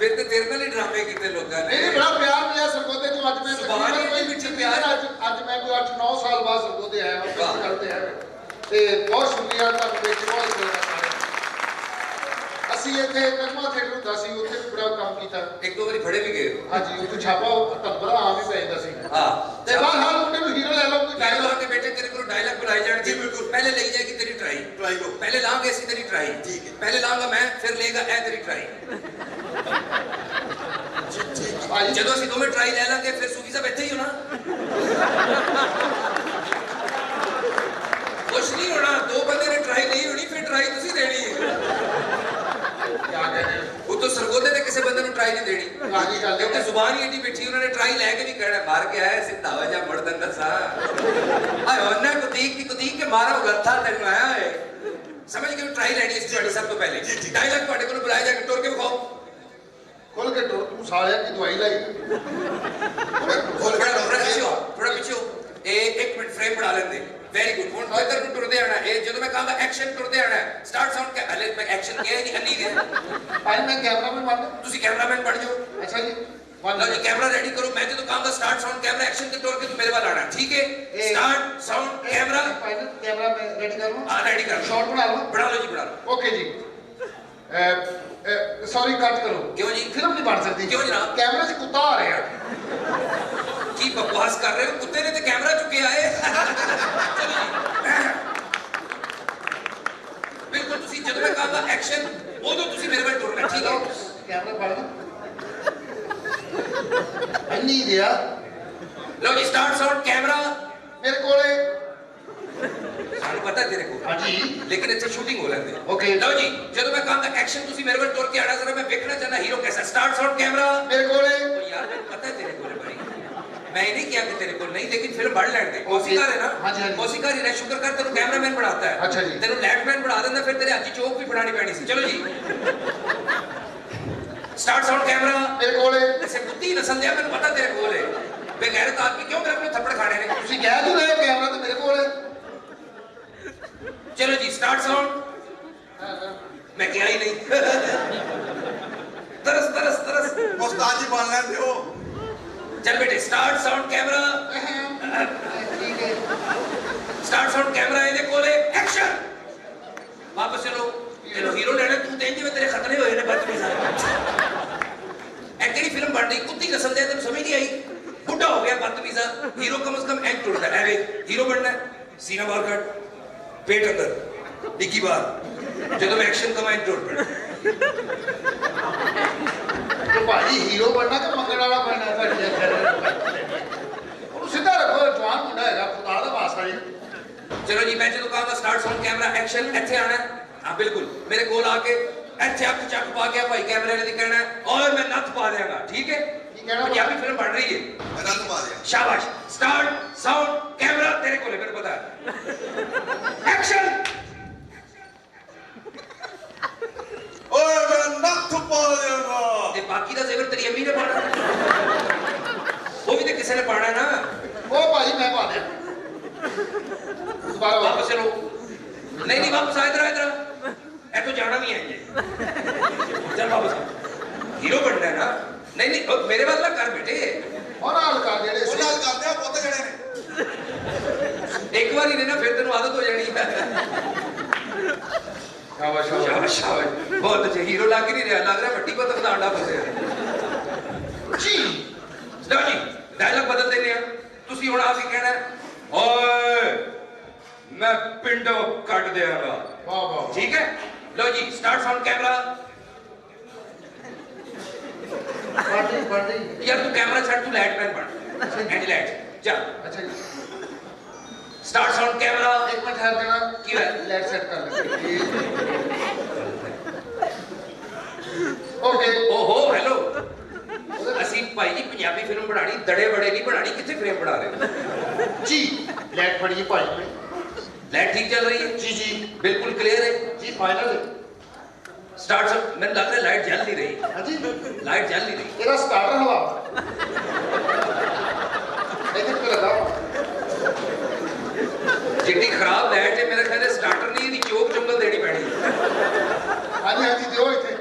G: ਫਿਰ ਤੇ ਤੇਰੇ ਨਾਲ ਹੀ ਡਰਾਮੇ ਕੀਤੇ ਲੋਕਾਂ
F: ਨਹੀਂ
G: ਨੇ
F: ਨਹੀਂ ਬੜਾ ਪਿਆਰ ਮਿਲਿਆ ਸਰਗੋਦੇ ਤੋਂ ਅੱਜ ਮੈਂ
G: ਸੁਭਾਨ
F: ਤਕਰੀਬਨ
G: ਅੱਲਾ,
F: ਕੋਈ
G: ਵਿੱਚ
F: ਵਿੱਚ
G: ਪਿਆਰ।
F: ਅੱਜ ਮੈਂ ਕੋਈ 8-9 ਸਾਲ ਬਾਅਦ ਸਰਗੋਦੇ ਆਇਆ ਹਾਂ
G: ਵਾਹ।
F: ਫਿਰ ਕਰਦੇ ਆ ਤੇ ਬਹੁਤ ਸ਼ੁਕਰੀਆ ਤੁਹਾਨੂੰ ਵਿੱਚ ਬਹੁਤ ਸ਼ੁਕਰੀਆ ਅਸੀਂ ਇੱਥੇ ਨਗਮਾ ਥੀਏਟਰ ਹੁੰਦਾ ਸੀ ਉੱਥੇ ਵੀ ਬੜਾ ਕੰਮ ਕੀਤਾ
G: ਇੱਕ ਦੋ ਵਾਰੀ ਫੜੇ ਵੀ ਗਏ
F: ਹਾਂਜੀ ਉੱਥੇ ਛਾਪਾ ਤੁਹਾਨੂੰ ਪਤਾ ਆਮ ਹੀ ਪੈ ਜਾਂਦਾ ਸੀ
G: ਹਾਂ
F: ਤੇ ਬਾਹਰ ਮੁੰਡੇ ਨੂੰ ਹੀਰੋ ਲੈ ਲਓ ਕੋਈ
G: डायलॉग
F: ਡਾਇਲੌਗ
G: के बेटे तेरे को डायलॉग बुलाए जाने
E: जी, बिल्कुल।
G: पहले ले जाएगी तेरी ट्राई
E: ट्राई लो।
G: पहले लाऊंगे ऐसी तेरी ट्राई
E: ठीक है।
G: पहले लाऊंगा मैं फिर लेगा ए तेरी ट्राई
F: ਭਾਈ
G: ਜਦੋਂ ਅਸੀਂ ਦੋਵੇਂ ਟਰਾਈ ਲੈ ਲਾਂਗੇ ਫਿਰ ਸੂਫੀ ਸਾਹਿਬ ਇੱਥੇ ਹੀ ਹੋਣਾ ਕੁਛ ਨਹੀਂ ਹੋਣਾ ਦੋ ਬੰਦੇ ਨੇ ਟਰਾਈ ਲਈ ਹੋਣੀ ਫਿਰ ਟਰਾਈ ਤੁਸੀਂ ਦੇਣੀ ਹੈ
F: ਕਿਆ ਕਹਿੰਦੇ ਹੋ?
G: ਉਹ ਤਾਂ ਸਰਗੋਦੇ ਨੇ ਕਿਸੇ ਬੰਦੇ ਨੂੰ ਟਰਾਈ ਨਹੀਂ ਦੇਣੀ
F: ਆਹੀ ਗੱਲ ਹੈ।
G: ਕਿਉਂਕਿ ਜ਼ੁਬਾਨ ਹੀ ਏਡੀ ਮਿੱਠੀ ਉਹਨਾਂ ਨੇ ਟਰਾਈ ਲੈ ਕੇ ਵੀ ਕਹਿਣਾ ਮਾਰ ਕੇ ਆਇਆ ਸਿੱਧਾ ਹੋ ਜਾ ਮੁੜ ਦੰਦਾ ਸਾ ਆਏ ਉਹਨੇ ਕੁਦੀਕ ਕੇ ਮਾਰਾ ਉਹ ਗੱਥਾ ਤੈਨੂੰ ਆਇਆ ਹੈ ਸਮਝ ਕੇ ਟਰਾਈ ਲੈਣੀ ਇਸ ਤੁਹਾਡੀ ਸਭ ਤੋਂ ਪਹਿਲੇ ਡਾਇਲੌਗ ਤੁਹਾਡੇ ਕੋਲ ਬੁਲਾਇਆ ਜਾ ਕੇ ਟੁਰ ਕੇ ਵਿਖਾਓ
F: ਖੋਲ ਕੇ ਡੋਰ ਤੂੰ ਸਾਲਿਆ ਕੀ ਦਵਾਈ ਲਾਈ
G: ਥੋੜਾ ਪਿੱਛੇ ਹੋ ਇਹ 1 ਮਿੰਟ ਫਰੇਮ ਬਣਾ ਲੈਂਦੇ ਵੈਰੀ ਗੁੱਡ ਹੁਣ ਇੱਧਰ ਨੂੰ ਟੁਰਦੇ ਆਣਾ ਇਹ ਜਦੋਂ ਮੈਂ ਕਹਾਂਗਾ ਐਕਸ਼ਨ ਟੁਰਦੇ ਆਣਾ ਸਟਾਰਟ ਸਾਊਂਡ ਕੇ ਹਲੇ ਮੈਂ ਐਕਸ਼ਨ ਕਿਹਾ ਨਹੀਂ ਅੰਨੀ ਗਿਆ
F: ਭਾਈ ਮੈਂ ਕੈਮਰਾਮੈਨ ਬਣ
G: ਤੁਸੀਂ ਕੈਮਰਾਮੈਨ ਬਣ ਜਾਓ
F: ਅੱਛਾ ਜੀ
G: ਲਓ ਜੀ ਕੈਮਰਾ ਰੈਡੀ ਕਰੋ ਮੈਂ ਜਦੋਂ ਕਹਾਂਗਾ ਸਟਾਰਟ ਸਾਊਂਡ ਕੈਮਰਾ ਐਕਸ਼ਨ ਤੇ ਟੁਰ ਕੇ ਤੂੰ ਮੇਰੇ ਵੱਲ ਆਣਾ ਠੀਕ ਹੈ start sound camera
F: final camera ਮੈਂ ਰੈਡੀ ਕਰ ਲਵਾਂ
G: ਆ ਰੈਡੀ ਕਰ
F: ਸ਼ਾਟ ਬਣਾ ਲਵਾਂ
G: ਬਣਾ ਲਓ ਜੀ ਬਣਾ ਲਓ
F: ਓਕੇ ਜੀ ਸੌਰੀ ਕੱਟ ਕਰੋ
G: ਕਿਉਂ ਜੀ?
F: ਫਿਲਮ ਨਹੀਂ ਬਣ ਸਕਦੀ
G: ਕਿਉਂ ਜਨਾਬ?
F: ਕੈਮਰੇ 'ਚ ਕੁੱਤਾ ਆ ਰਿਹਾ
G: ਕੀ ਬਕਵਾਸ ਕਰ ਰਹੇ ਹੋ ਕੁੱਤੇ ਨੇ ਤੇ ਕੈਮਰਾ ਚੁੱਕਿਆ ਏ ਚਲੋ ਜੀ ਬਿਲਕੁਲ ਤੁਸੀਂ ਜਦੋਂ ਮੈਂ ਕਹਾਂਗਾ ਐਕਸ਼ਨ ਉਦੋਂ ਤੁਸੀਂ ਮੇਰੇ ਵੱਲ ਟੁਰਨਾ ਠੀਕ ਹੈ
F: ਕੈਮਰਾ ਫੜ ਲਓ ਅੰਨੀ ਗਿਆ
G: ਲਓ ਜੀ ਸਟਾਰਟ ਸਾਊਂਡ ਕੈਮਰਾ
F: ਮੇਰੇ ਕੋਲੇ
G: ਸਾਨੂੰ ਪਤਾ ਤੇਰੇ ਕੋਲ
F: ਹਾਂਜੀ
G: ਲੇਕਿਨ ਇੱਥੇ ਸ਼ੂਟਿੰਗ ਹੋ ਲੈਂਦੀ
F: Okay.
G: ਲਓ ਜੀ ਜਦੋਂ ਮੈਂ ਕਹਾਂਗਾ ਐਕਸ਼ਨ ਤੁਸੀਂ ਮੇਰੇ ਵੱਲ ਟੁਰ ਕੇ ਆਣਾ ਜ਼ਰਾ ਮੈਂ ਵੇਖਣਾ ਚਾਹੁੰਦਾ ਹੀਰੋ ਕੈਸਾ ਸਟਾਰਟ ਸਾਊਂਡ ਕੈਮਰਾ
F: ਮੇਰੇ ਕੋਲੇ
G: ਉਹ ਯਾਰ ਮੈਨੂੰ ਪਤਾ ਹੈ ਤੇਰੇ ਕੋਲ ਭਾਈ मैं ये नहीं किया कि तेरे को नहीं लेकिन फिल्म बढ़ लैंड दे मौसीकार है ना
F: हाँ जी, हाँ जी।
G: मौसीकार ही रह शुक्र कर तेरे कैमरामैन बढ़ाता है
F: अच्छा जी।
G: तेरे लैंडमैन बढ़ा देना फिर तेरे हाथी चौक भी बनानी पैनी सी चलो जी स्टार्ट साउंड कैमरा
F: ਮੇਰੇ ਕੋਲੇ
G: ऐसे बुद्धि नसल दिया मैंने पता तेरे कोल है बेगैरत आदमी क्यों मेरे को थप्पड़ खाने ने
F: ਤੁਸੀਂ ਕਹਿ ਦੂ ਰਹੇ ਕੈਮਰਾ ਤੇ ਮੇਰੇ ਕੋਲੇ
G: चलो जी स्टार्ट साउंड मैं क्या ही नहीं तरस तरस तरस
E: उस्ताद जी मान लेते हो
G: चल बेटे स्टार्ट साउंड कैमरा
F: ਠੀਕ ਹੈ
G: स्टार्ट साउंड कैमरा ਇਹਦੇ ਕੋਲੇ ਐਕਸ਼ਨ ਵਾਪਸ ਚਲੋ ਤੈਨੂੰ ਹੀਰੋ ਲੈਣਾ ਤੂੰ ਤੇ ਜਿਵੇਂ ਤੇਰੇ ਖਤਰੇ ਹੋਏ ਨੇ ਬਦਤਮੀਜ਼ ਇਹ ਕਿਹੜੀ ਫਿਲਮ ਬਣ ਰਹੀ ਕੁੱਤੀ ਨਸਲ ਦੇ ਤੈਨੂੰ ਸਮਝ ਨਹੀਂ ਆਈ ਬੁੱਢਾ ਹੋ ਗਿਆ ਬਦਤਮੀਜ਼ਾ hero come say come and ਟੁੱਟਦਾ ਐ ਵੇ ਹੀਰੋ ਬਣਨਾ ਸੀਨਾ ਬਾਹਰ ਕੱਢ पेट अंदर डिग्गी बाहर ਜਦੋਂ मैं एक्शन कमाए टुट पड़ा
F: तो भाई हीरो बनना कि मंगण वाला बनना साडी ਉਹਨੂੰ ਸਿੱਧਾ ਰੱਖੋ ਜਵਾਨ ਮੁੰਡਾ ਹੈਗਾ ਖੁਦਾ ਦਾ ਵਾਸਤਾ ਜੀ
G: चलो जी मैं जो कहा स्टार्ट साउंड कैमरा एक्शन ਇੱਥੇ ਆਣਾ ਹਾਂ ਬਿਲकुल मेरे ਕੋਲ ਆ ਕੇ ਇੱਥੇ ਅੱਖ ਚੱਕ ਪਾ ਕੇ ਭਾਈ ਕੈਮਰੇ ਨੇ ਕਹਿਣਾ ਓਏ ਮੈਂ ਨੱਥ ਪਾ ਦਿਆਂਗਾ ਠੀਕ ਹੈ
F: ਕੀ ਕਹਿਣਾ
G: ਪੰਜਾਬੀ ਫਿਲਮ ਬਣ ਰਹੀ ਹੈ
E: रन मारिया
G: शाबाश स्टार्ट साउंड कैमरा तेरे को मेरे पता है एक्शन
E: ओए मैं नथ पा देगा
G: ਤੇ ਬਾਕੀ ਦਾ ਜ਼ੇਵਰ ਤੇਰੀ ਅੰਮੀ ਨੇ ਪਾਣਾ ਉਹ ਵੀ ਤੇ ਕਿਸੇ ਨੇ ਪਾਣਾ ਨਾ
F: ਉਹ ਭਾਈ ਮੈਂ ਪਾ ਦਿਆਂ ਦੁਬਾਰਾ
G: वापस चलो नहीं वापस आ इधर ए तो जाना भी है ये चल वापस हीरो बनना है ना नहीं मेरे वाला कर बेटे
F: और हाल कर ਜਿਹੜੇ
E: ਉਹ ਨਾਲ ਕਰਦੇ ਆ ਪੁੱਤ ਜਣੇ ਨੇ
G: एक बार ही ना फिर तेन आदत हो जानी है
F: ਸ਼ਾਬਾਸ਼
G: शाबाश शाबाश बहुत अच्छे हीरो लग ही नहीं रहा लग रहा भट्टी पर तक अंडा फसे
F: ਜੀ
G: लो जी डायलॉग बदल देने हैं तुसी हुण आ के कहना ओए मैं पिंडो कट देगा
F: ਵਾਹ ਵਾਹ
G: ठीक है लो जी स्टार्ट साउंड कैमरा
F: ਪੜ੍ਹਦੀ
G: यार तू कैमरा छड़ तू लाइट मैन बन एंड लाइट चल
F: ਅੱਛਾ ਜੀ
G: स्टार्ट साउंड कैमरा
F: ਇੱਕ ਮਿੰਟ ਠਹਿਰ ਜਾਣਾ
G: ਕੀ ਹੋਇਆ?
F: ਲੈਟ ਸੈੱਟ ਕਰ ਲੈ ਓਕੇ
G: ओहो हेलो ਅਸੀਂ ਭਾਈ ਜੀ ਪੰਜਾਬੀ ਫਿਲਮ ਬਣਾਣੀ ਦੜੇ ਬੜੇ ਨਹੀਂ ਬਣਾਣੀ ਕਿੱਥੇ ਫਰੇਮ ਬਣਾ ਰਹੇ ਹੋ
F: ਜੀ ਲੈਟ ਫੜੀਏ ਭਾਈ ਨੇ
G: लाइट ठीक चल रही है
F: ਜੀ ਜੀ
G: बिल्कुल क्लियर है
F: ਜੀ ਫਾਈਨਲ
G: स्टार्ट सब मैंने लग रहा है लाइट जल नहीं रही
F: ਹਾਂਜੀ
G: लाइट जल नहीं रही
F: ਇਹਦਾ ਸਟਾਰਟਰ ਹਵਾ ਇਹਦੇ ਤੇ ਲਗਾ
G: जितनी खराब लाइट है मेरा ख्याल है स्टार्टर नहीं है चोक चुंगल देनी पैनी है
F: ਹਾਂਜੀ ਹਾਂਜੀ ਦਿਓ ਇੱਥੇ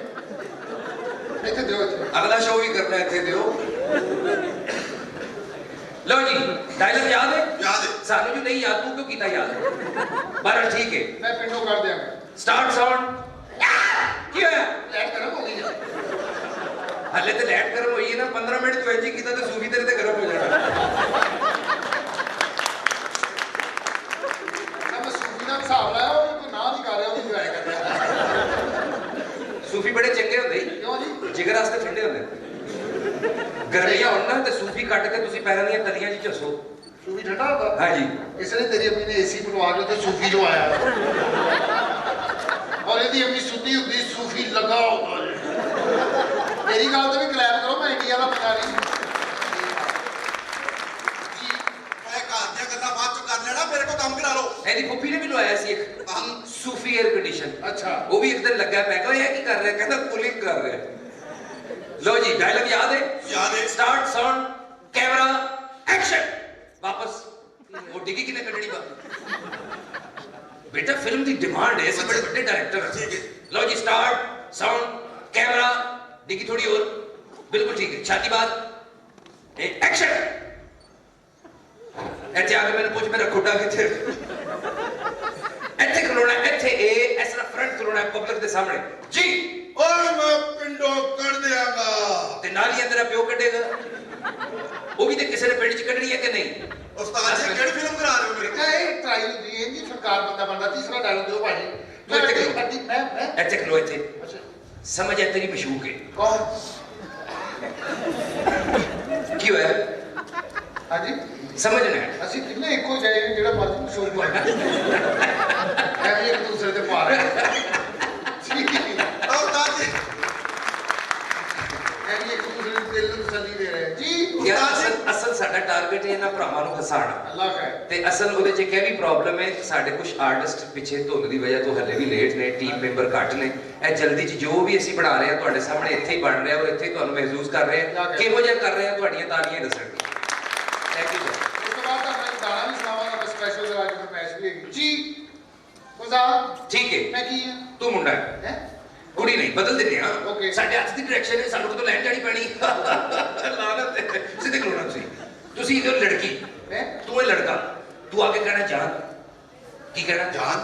F: ਇੱਥੇ ਦਿਓ ਇੱਥੇ
G: अगला शो भी करना है इतने दियो लो जी डायलॉग याद है
E: याद है
G: सानू जो नहीं याद तू क्यों कीता याद बरं ठीक है
F: ਮੈਂ ਪਿੰਡੋਂ ਕਰ ਦਿਆਂਗਾ
G: स्टार्ट साउंड की होया
F: ਲੈਟ ਕਰਮ ਹੋ ਗਈ ਹੈ
G: हले तो लाइट गर्म हुई है ना 15 मिनट जो इंजी कीता तो सूफी तेरे ते गर्म हो जाना
F: ਮੈਂ ਸੂਫੀ ਦਾ ਹਿਸਾਬ ਲਾਇਆ ਉਹ ਕੋਈ ਨਾ ਨਹੀਂ ਕਰ ਰਿਹਾ ਉਹ ਇੰਜੋਏ ਕਰ ਰਿਹਾ
G: सूफी बड़े चंगे होंदे
F: ਕਿਉਂ ਜੀ
G: जिगर वास्ते ठंडे होंदे गर्मियां होण ना ते सूफी कट के तुसी पैरां ਦੀਆਂ ਤਲੀਆਂ 'ਚ ਝੱਸੋ
F: ਸੂਫੀ ਠੰਡਾ ਹੁੰਦਾ
G: हाँ जी
F: ਇਸ ਲਈ ਤੇਰੀ ਅੰਮੀ ਨੇ ਏਸੀ ਪਟਵਾ ਕੇ ਤੇ ਸੂਫੀ ਲਵਾਇਆ ਔਰ ਇਹਦੀ ਅੰਮੀ ਸੁੱਤੀ ਹੁੰਦੀ ਸੂਫੀ ਲਗਾ ਹੁੰਦਾ ਮੇਰੀ ਗੱਲ ਤੇ ਵੀ ਕਲੈਪ ਕਰੋ ਮੈਂ ਇੰਡੀਆ ਦਾ ਪਤਾ ਨਹੀਂ ਜੀ
E: ਮੈਂ ਘਰ ਦੀਆਂ ਗੱਲਾਂ ਬਾਅਦ ਚ ਕਰ ਲੈਣਾ ਮੇਰੇ ਕੋਲ ਕੰਮ ਕਰਾ ਲਓ
G: ਇਹਦੀ ਫੁੱਫੀ ਨੇ ਵੀ ਲਵਾਇਆ ਸੀ ਇੱਕ सूफी एयर कंडीशन
F: ਅੱਛਾ
G: वो भी एक दिन लगा मैं कहा ये की कर रहा है कहता कूलिंग कर रहा है लो जी डायलॉग याद है
E: याद है
G: स्टार्ट साउंड कैमरा एक्शन वापस वो डिगी किने कटनी बा बेटा फिल्म की डिमांड है ऐसे बड़े बड़े डायरेक्टर
E: ठीक है
G: लो जी स्टार्ट साउंड कैमरा डिगी थोड़ी और बिल्कुल ठीक है छाती बात एक्शन ऐसे आगे मैंने पूछ मेरा खुटा किथे ਇੱਥੇ ਖਲੋਣਾ ਇੱਥੇ ਇਹ ਇਸ ਤਰ੍ਹਾਂ ਫਰੰਟ ਖਲੋਣਾ ਪਬਲਿਕ ਦੇ ਸਾਹਮਣੇ ਜੀ
E: ਓਏ ਮੈਂ ਪਿੰਡੋਂ ਕੱਢ ਦਿਆਂਗਾ
G: ਤੇ ਨਾਲ ਹੀ ਤੇਰਾ ਪਿਓ ਕੱਢੇਗਾ ਉਹ ਵੀ ਤੇ ਕਿਸੇ ਨੇ ਪਿੰਡ 'ਚ ਕੱਢਣੀ ਹੈ ਕਿ ਨਹੀਂ
E: ਉਸਤਾਦ ਜੀ ਕਿਹੜੀ ਫਿਲਮ ਕਰਾ ਰਹੇ ਹੋ ਮੇਰੇ ਕੋਲ
F: ਇਹ ਟਰਾਈ ਹੁੰਦੀ ਹੈ ਜੀ ਸਰਕਾਰ ਬੰਦਾ ਬਣਦਾ ਤੀਸਰਾ ਡਾਇਲੋਗ ਦਿਓ ਭਾਜੀ
G: ਤੂੰ ਇੱਥੇ ਖਲੋ।
F: ਮੈਂ
G: ਇੱਥੇ ਖਲੋ ਇੱਥੇ
F: ਅੱਛਾ
G: ਸਮਝ ਆ ਤੇਰੀ ਮਸ਼ੂਕ ਹੈ
F: ਕੌਣ
G: ਕੀ ਹੋਇਆ
F: ਹਾਂਜੀ
G: ਸਮਝਣਾ ਹੈ
F: ਅਸੀਂ ਕਿੰਨੇ ਇੱਕੋ ਜਾਏਗੇ ਜਿਹੜਾ ਮਰਜ਼ੀ ਮਸ਼ਹੂਰ ਬਣਨਾ ਐਵੇਂ ਇੱਕ ਦੂਸਰੇ ਤੇ ਪਾ ਰਹੇ
E: ਉਸਤਾਦ ਜੀ
F: ਐਵੇਂ ਇੱਕ ਦੂਸਰੇ ਨੂੰ ਦਿਲ ਨੂੰ ਤਸੱਲੀ ਦੇ ਰਹੇ ਜੀ
G: ਯਾਰ ਅਸਲ ਸਾਡਾ ਟਾਰਗੇਟ ਹੈ ਇਹਨਾਂ ਭਰਾਵਾਂ ਨੂੰ ਹਸਾਉਣਾ
F: ਅੱਲਾਹ ਖੈਰ
G: ਤੇ ਅਸਲ ਉਹਦੇ 'ਚ ਇੱਕ ਇਹ ਵੀ ਪ੍ਰੋਬਲਮ ਹੈ ਸਾਡੇ ਕੁਝ ਆਰਟਿਸਟ ਪਿੱਛੇ ਧੁੰਦ ਦੀ ਵਜ੍ਹਾ ਤੋਂ ਹੱਲੇ ਵੀ ਲੇਟ ਨੇ ਟੀਮ ਮੈਂਬਰ ਘੱਟ ਨੇ ਇਹ ਜਲਦੀ 'ਚ ਜੋ ਵੀ ਅਸੀਂ ਬਣਾ ਰਹੇ ਹਾਂ ਤੁਹਾਡੇ ਸਾਹਮਣੇ ਇੱਥੇ ਹੀ ਬਣ ਰਿਹਾ ਔਰ ਇੱਥੇ ਹੀ ਤੁਹਾਨੂੰ ਮਹਿਸੂਸ ਕਰ ਰਹੇ ਹਾਂ ਕਿਹੋ ਜਿਹਾ ਕਰ ਰਹੇ ਹਾਂ ਤੁਹਾਡੀਆਂ ਤਾਲੀਆਂ ਦੱਸਣਗੀਆਂ ਥੈਂਕ ਯੂ ਸਰ
F: ਉਸ ਤੋਂ ਬਾਅਦ ਮੈਂ ਗਾਣਾ ਵੀ ਸੁਣਾਵਾਂਗਾ ਸਪੈਸ਼ਲ ਜਿਹੜਾ ਅੱਜ ਮੈਚ ਵੀ ਹੈਗੀ ਜੀ ਕੋਜ਼ਾ
G: ਠੀਕ ਹੈ
F: ਮੈਂ ਕੀ ਹਾਂ
G: ਤੂੰ ਮੁੰਡਾ ਹੈ
F: ਹੈ
G: ਕੁੜੀ ਨਹੀਂ ਬਦਲ ਦਿੰਦੇ ਆ
F: Okay.
G: ਸਾਡੇ ਹੱਥ ਦੀ ਡਾਇਰੈਕਸ਼ਨ ਹੈ ਸਾਨੂੰ ਕਿਤੋਂ ਲੈਣ ਜਾਣੀ ਪੈਣੀ ਲਾਨਤ ਹੈ। ਸਿੱਧੇ ਖਲੋਣਾ ਤੁਸੀਂ ਇਹ ਲੜਕੀ
F: ਹੈ
G: ਤੂੰ ਇਹ ਲੜਕਾ ਤੂੰ ਆਗੇ ਕਹਿਣਾ ਜਾਨ ਕੀ ਕਹਿਣਾ
E: ਜਾਨ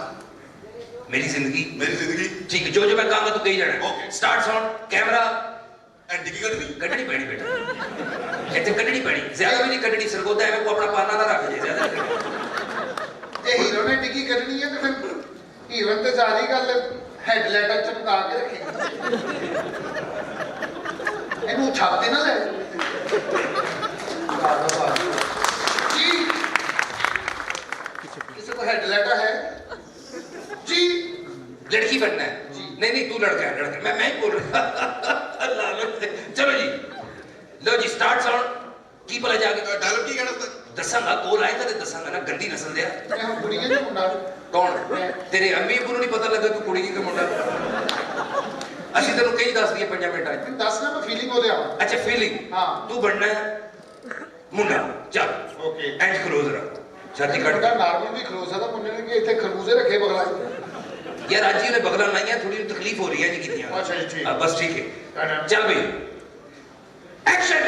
G: ਮੇਰੀ ਜ਼ਿੰਦਗੀ
E: ਮੇਰੀ ਜ਼ਿੰਦਗੀ
G: ਠੀਕ ਹੈ ਜੋ ਜੋ ਮੈਂ ਕਹਾਂਗਾ ਤੂੰ ਕਹੀ ਜਾਣਾ
E: Okay.
G: ਸਟਾਰਟ ਸਾਊਂਡ ਕੈਮਰਾ
E: ਐਂਟੀ ਕੀ ਕੱਢਣੀ
G: ਕੱਢਣੀ ਪੈਣੀ ਬੇਟਾ ਇੱਥੇ ਕੱਢਣੀ ਪੈਣੀ ਜ਼ਿਆਦਾ ਵੀ ਨਹੀਂ ਕੱਢਣੀ ਸਰਗੋਦਾ ਐਵੇਂ ਕੋ ਆਪਣਾ ਪਾਨਾ ਨਾ ਰੱਖ ਜੇ ਜ਼ਿਆਦਾ ਨਹੀਂ ਕੱਢਣੀ।
F: ਤੇ ਹੀਰੋ ਨੇ ਟਿੱਕੀ ਕੱਢਣੀ ਹੈ ਤੇ ਫਿਰ ਹੀਰੋ ਤੇ ਸਾਰੀ ਗੱਲ ਹੈਡਲਾਈਟਾਂ ਚਮਕਾ ਕੇ ਰੱਖੇਗੀ ਇਹਨੂੰ ਛਾਪਦੇ ਨਾ ਲੈ ਜੀ किसी को हेडलाइटर है जी
G: लड़की बनना है
F: जी।
G: नहीं तू लड़का है लड़का मैं ही बोल रहा लालच से। चलो जी लो जी स्टार्ट साउंड की भला जाके
E: डायलॉग की कहना
G: दसांगा कोल आएगा ते दसांगा ना गंदी नस्ल दिया
F: मैं हम कुड़ी के मुंडा
G: कौन तेरे अम्मी अबू ਨੂੰ ਨਹੀਂ ਪਤਾ ਲੱਗਾ ਤੂੰ ਕੁੜੀ ਕੀ ਮੁੰਡਾ ਅਸੀਂ ਤੈਨੂੰ ਕਈ ਦੱਸ ਦਈਏ 5 ਮਿੰਟਾਂ 'ਚ
F: दस ना मैं फीलिंग हो लिया
G: ਅੱਛਾ ਫੀਲਿੰਗ
F: हाँ
G: ਤੂੰ ਬਣਨਾ ਹੈ ਮੁੰਡਾ ਚੱਲ
F: ओके
G: ਐਂਡ ਕਲੋਜ਼ ਰੱਖ ਛਾਤੀ ਕੱਟ
F: मुंडा नॉर्मल भी खरोस है मुंडे ने कि इतने खरबूजे रखे बगला
G: यार आज ही ने बगला लाइया थोड़ी तकलीफ हो रही है जी कितनी
F: अच्छा जी ठीक
G: बस ठीक है चल भाई एक्शन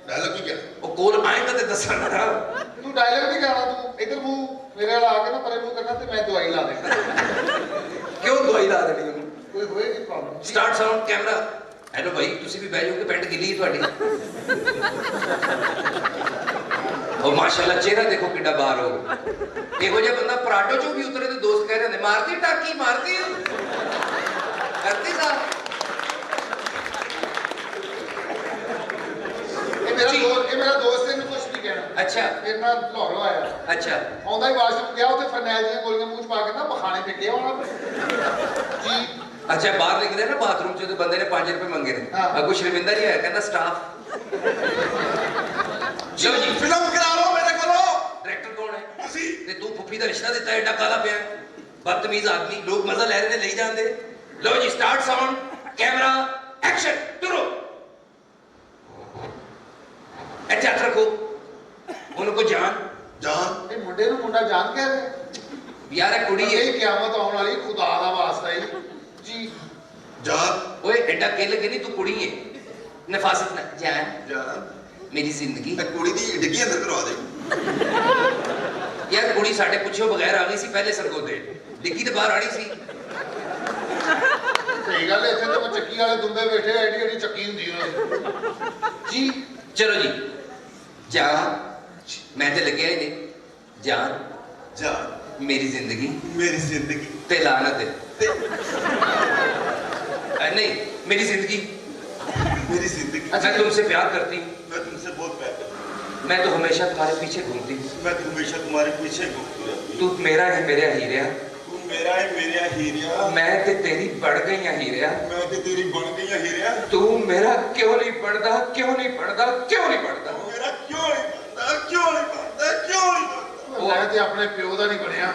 E: डायलॉग की क्या
G: वो कोल आएगा ते दसना था
F: तू डायलॉग नहीं कहना तू इधर मुंह मेरे वाला आके ना परे मुंह करना ते मैं दवाई ला देगा
G: क्यों दवाई ला देनी ਉਹਨੂੰ
F: कोई होएगी problem
G: start sound camera hello भाई ਤੁਸੀਂ ਵੀ ਬਹਿ ਜਾਓਗੇ ਪੈਂਟ ਗਿੱਲੀ ਹੈ ਤੁਹਾਡੀ ਉਹ ਮਾਸ਼ਾਅੱਲਾ ਚਿਹਰਾ ਦੇਖੋ ਕਿੱਡਾ ਬਾਹਰ ਹੋ ਇਹੋ ਜਿਹਾ ਬੰਦਾ ਪਰਾਟੋ ਚੋਂ ਵੀ ਉਤਰੇ ਤੇ ਦੋਸਤ ਕਹਿ ਰਹੇ ਨੇ ਮਾਰਦੀ ਟਾਕੀ ਮਾਰਦੀ ਕਰਦੀ ਸਾ
F: ये मेरा दोस्त है कुछ नहीं कहना
G: अच्छा
F: फिर मैं लाहौरों आया
G: अच्छा
F: आਉਂਦਾ ਹੀ ਵਾਸ਼ਰੂਮ ਗਿਆ ਉੱਥੇ ਫਰਨੈਲ ਦੀਆਂ ਗੋਲੀਆਂ ਮੂੰਹ ਚ ਪਾ ਕੇ ਨਾ ਬਖਾਣੇ ਫਿੱਕੇ ਹੋਣਾ ਜੀ
G: अच्छा बाहर निकले ना बाथरूम से तो बंदे ने 5 रुपए मंगे ने
F: हाँ।
G: अगू शर्मिंदा नहीं है कहना स्टाफ लो जी
E: फिल्म करा लो मेरे को
G: डायरेक्टर कौन है
E: ਤੁਸੀਂ
G: ते तू फुफी दा रिश्ता दिता एडा काला पिया बदतमीज आदमी लोग मजा ले रहे ने ले जांदे लो जी स्टार्ट साउंड कैमरा एक्शन टुरो ऐसे हाथ रखो उनको जान
E: जान
F: ਇਹ ਮੁੰਡੇ ਨੂੰ ਮੁੰਡਾ ਜਾਣ ਕੇ ਰਹੇ
G: यार है कुड़ी है
F: ਇਹ ਕਿਆਮਤ ਆਉਣ ਵਾਲੀ ਖੁਦਾ ਦਾ ਵਾਸਤਾ ਹੀ ਜੀ
E: जान
G: ओए एडा केल के नहीं तू कुड़ी है नफासत ना जान
E: जान
G: मेरी जिंदगी
E: ਇਹ ਕੁੜੀ ਦੀ ਡਿੱਗੀ ਅੰਦਰ ਕਰਵਾ ਦੇ
G: यार कुड़ी साडे पुछो बगैर आ गई सी पहले सरगोदे डिग्गी ते बाहर आनी सी
F: ਸਹੀ ਗੱਲ ਹੈ ਇੱਥੇ ਤਾਂ ਉਹ ਚੱਕੀ ਵਾਲੇ ਦੁੰਬੇ ਬੈਠੇ ਐਡੀ ਐਡੀ ਚੱਕੀ ਹੁੰਦੀ ਉਹਨਾਂ ਦੀ ਜੀ
G: चलो जी जान मैं ते लगे ही नहीं जान
E: जान
G: मेरी जिंदगी
E: मेरी जिंदगी
G: ते लानत है नहीं मेरी जिंदगी
E: मेरी जिंदगी
G: मैं तुमसे प्यार करती हूँ
E: मैं तुमसे बहुत प्यार करता
G: मैं तो हमेशा तुम्हारे पीछे घूमती हूँ
E: हूँ मैं तो हमेशा तुम्हारे पीछे घूमती रहती
G: तू मेरा है मेरे हीरिया
E: हूँ तू मेरा है मेरा हीरिया
G: मैं ते तेरी बढ़ गई है हीरिया
E: मैं तो तेरी बन गई है हीरिया
G: तू मेरा क्यों नहीं पढ़ता क्यों नहीं पढ़ता क्यों नहीं पढ़ता
E: तू मेरा क्यों नहीं बनता क्यों नहीं बनता क्यों नहीं बनता
F: ਮੈਂ ਤੇ ਆਪਣੇ ਪਿਓ ਦਾ ਨਹੀਂ ਬਣਿਆ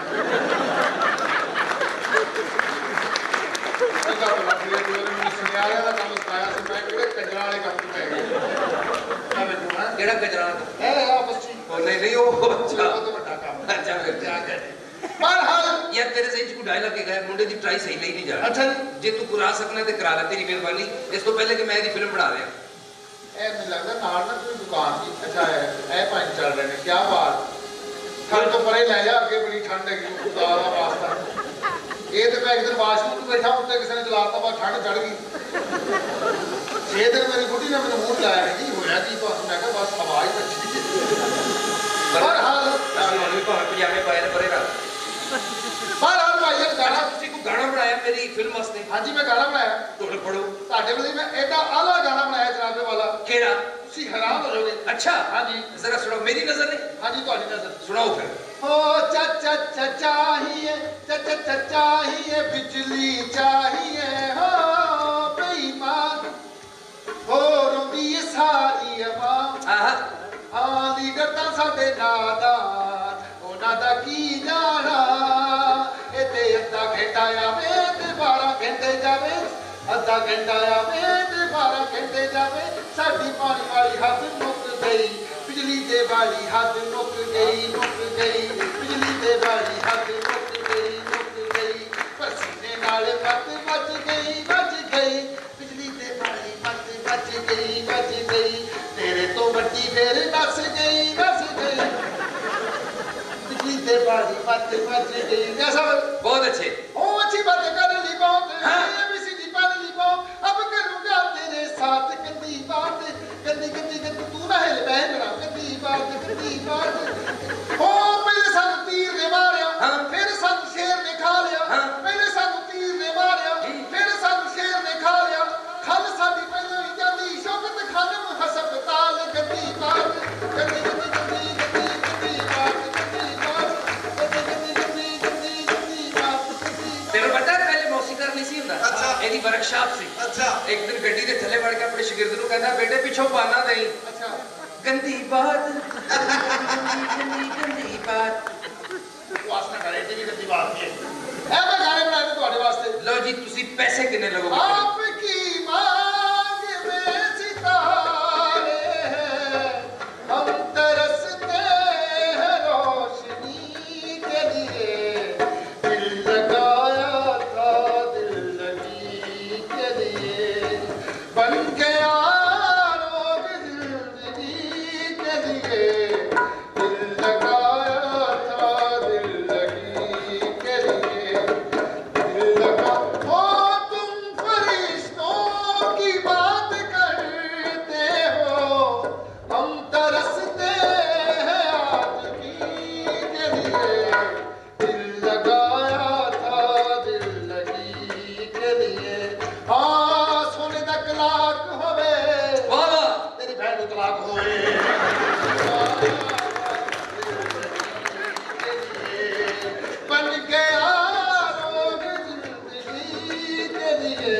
F: ਇਹਦਾ ਬੜਾ ਫਿਰ ਮੈਨੂੰ ਸੁਨਿਆਰਿਆਂ ਦਾ ਕੰਮ ਸਿਖਾਇਆ ਸੀ ਮੈਂ ਕਿਹੜੇ ਕੰਜਰਾਂ ਵਾਲੇ ਕੰਮ ਚ ਪੈ ਗਿਆ ਮੈਂ ਵੇਖੂ ਨਾ
G: केड़ा गजरा
F: ਇਹ ਆਪਸ ਚ
G: ओ नहीं नहीं वो अच्छा
F: ਬਹੁਤ ਵੱਡਾ ਕੰਮ
G: अच्छा फिर
F: ਜਾ ਕੇ ਪਰ ਹਾਲ
G: यार तेरे से कोई डायलॉग के गया मुंडे दी ट्राई सही नहीं जा
F: ਅੱਛਾ ਜੀ
G: जे तू करा सकना ते करा ले तेरी मेहरबानी इस तो पहले कि मैं दी फिल्म बना रहा
F: ਇਹ ਮੈਨੂੰ ਲੱਗਦਾ ਨਾਲ ਨਾ ਕੋਈ ਦੁਕਾਨ ਸੀ ਅੱਛਾ ਇਹ ਪੰਜ ਚੱਲ ਰਹੇ ਨੇ ਕੀ ਬਾਤ ਠੰਡ ਤੋਂ ਪਰੇ ਲੈ ਜਾ ਅੱਗੇ ਬੜੀ ਠੰਡ ਹੈਗੀ ਖੁਦਾ ਦਾ ਵਾਸਤਾ ਇਹ ਤੇ ਮੈਂ ਇੱਕ ਦਿਨ ਵਾਸ਼ਰੂਮ 'ਚ ਬੈਠਾ ਉੱਤੇ ਕਿਸੇ ਨੇ ਚਲਾਤਾ ਬਾਅਦ ਠੰਡ ਚੜ ਗਈ 6 ਦਿਨ ਮੇਰੀ ਬੁੱਢੀ ਨੇ ਮੈਨੂੰ ਮੂੰਹ ਲਾਇਆ ਜੀ ਹੋਇਆ ਕੀ ਤੁਹਾਨੂੰ ਮੈਂ ਕਿਹਾ ਬਸ ਹਵਾ ਹੀ ਬੱਚੀ ਪਰ ਹਾਲ
G: पजामे पाए परे रख
F: ਪਰ ਹਾਲ ਭਾਈ ਇਹ ਗਾਣਾ
G: तुसी को गाना बनाया मेरी फिल्म वास्ते
F: ਹਾਂਜੀ ਮੈਂ ਗਾਣਾ ਬਣਾਇਆ
G: ढोल पढ़ो
F: ਤੁਹਾਡੇ ਲਈ ਮੈਂ ਐਡਾ ਆਲਾ ਗਾਣਾ ਬਣਾਇਆ ਜਨਾਬੇ ਵਾਲਾ
G: केड़ा
F: ਤੁਸੀਂ ਹੈਰਾਨ ਹੋ ਜਾਓਗੇ
G: अच्छा
F: ਹਾਂਜੀ
G: जरा सुनाओ मेरी नजर नहीं
F: ਹਾਂਜੀ ਤੁਹਾਡੀ ਨਜ਼ਰ
G: सुनाओ फिर
F: हो चाचा चाहिए चाचा चाहिए बिजली चाहिए हो बेईमान हो रोंदी ये सारी अवाम
G: आहा
F: हाँ लीडर ਤਾਂ ਸਾਡੇ ਨਾਦਾਨ ਉਹਨਾਂ ਦਾ ਕੀ ਜਾਣਾ ਇਹ ਤੇ ਅੱਧਾ ਘੰਟਾ ਆਵੇ ਤੇ 12 ਘੰਟੇ ਜਾਵੇ ਅੱਧਾ ਘੰਟਾ ਆਵੇ ਤੇ 12 ਘੰਟੇ ਜਾਵੇ ਸਾਡੀ ਪਾਣੀ ਵਾਲੀ ਹੱਦ ਮੁੱਕ ਗਈ ਬਿਜਲੀ ਦੇ ਵਾਲੀ ਹੱਦ ਮੁੱਕ ਗਈ ਬਿਜਲੀ ਦੇ ਵਾਲੀ ਹੱਦ ਮੁੱਕ ਗਈ ਪਸੀਨੇ ਨਾਲ ਮੱਤ ਵੱਜ ਗਈ ਬਿਜਲੀ ਦੇ ਵਾਲੀ ਮੱਤ ਵੱਜ ਗਈ ਤੇਰੇ ਤੋਂ ਵੱਡੀ ਫੇਰ ਨਸ ਗਈ ਬਿਜਲੀ ਦੇ ਵਾਲੀ ਮੱਤ ਵੱਜ ਗਈ कैसा
G: बहुत अच्छे
F: ओ अच्छी बातें कर ली बहुत
G: हाँ।
F: ABCD पढ़ ली बहुत अब करूंगा तेरे साथ गंदी बात गंदी तू ना हिल बहन ना गंदी बात ओ पहले सानू तीर ने मारिया
G: हाँ।
F: फिर सानू शेर ने खा लिया
G: हाँ।
F: पहले सानू तीर ने मारिया
G: वर्कशॉप सी
F: अच्छा
G: एक दिन गड्डी दे थल्ले वड़ के अपने शागिर्द नु कहंदा बेटे पिछो पाना देई
F: अच्छा
G: गंदी बात गंदी बात
F: वासना करे टीवी गंदी बात है मैं गाने बनाए तुम्हारे वास्ते
G: लो जी तुसी पैसे कितने लगोगे
F: आपकी मांग में सितारे हैं हम तरसते हैं रोशनी के लिए दिल लगाया था दिल लगी के लिए बन के आरोग जिंदगी के लिए दिल लगाया था दिल लगी के लिए दिल लगा ओ तुम फरिश्तों की बात करते हो हम तरसते हैं आज भी के लिए दिल लगाया था दिल लगी के लिए हाँ सोने दा तलाक होवे
G: वाह वाह
F: तेरी बहन नु तलाक होवे बन गया रोग जिंदगी के लिए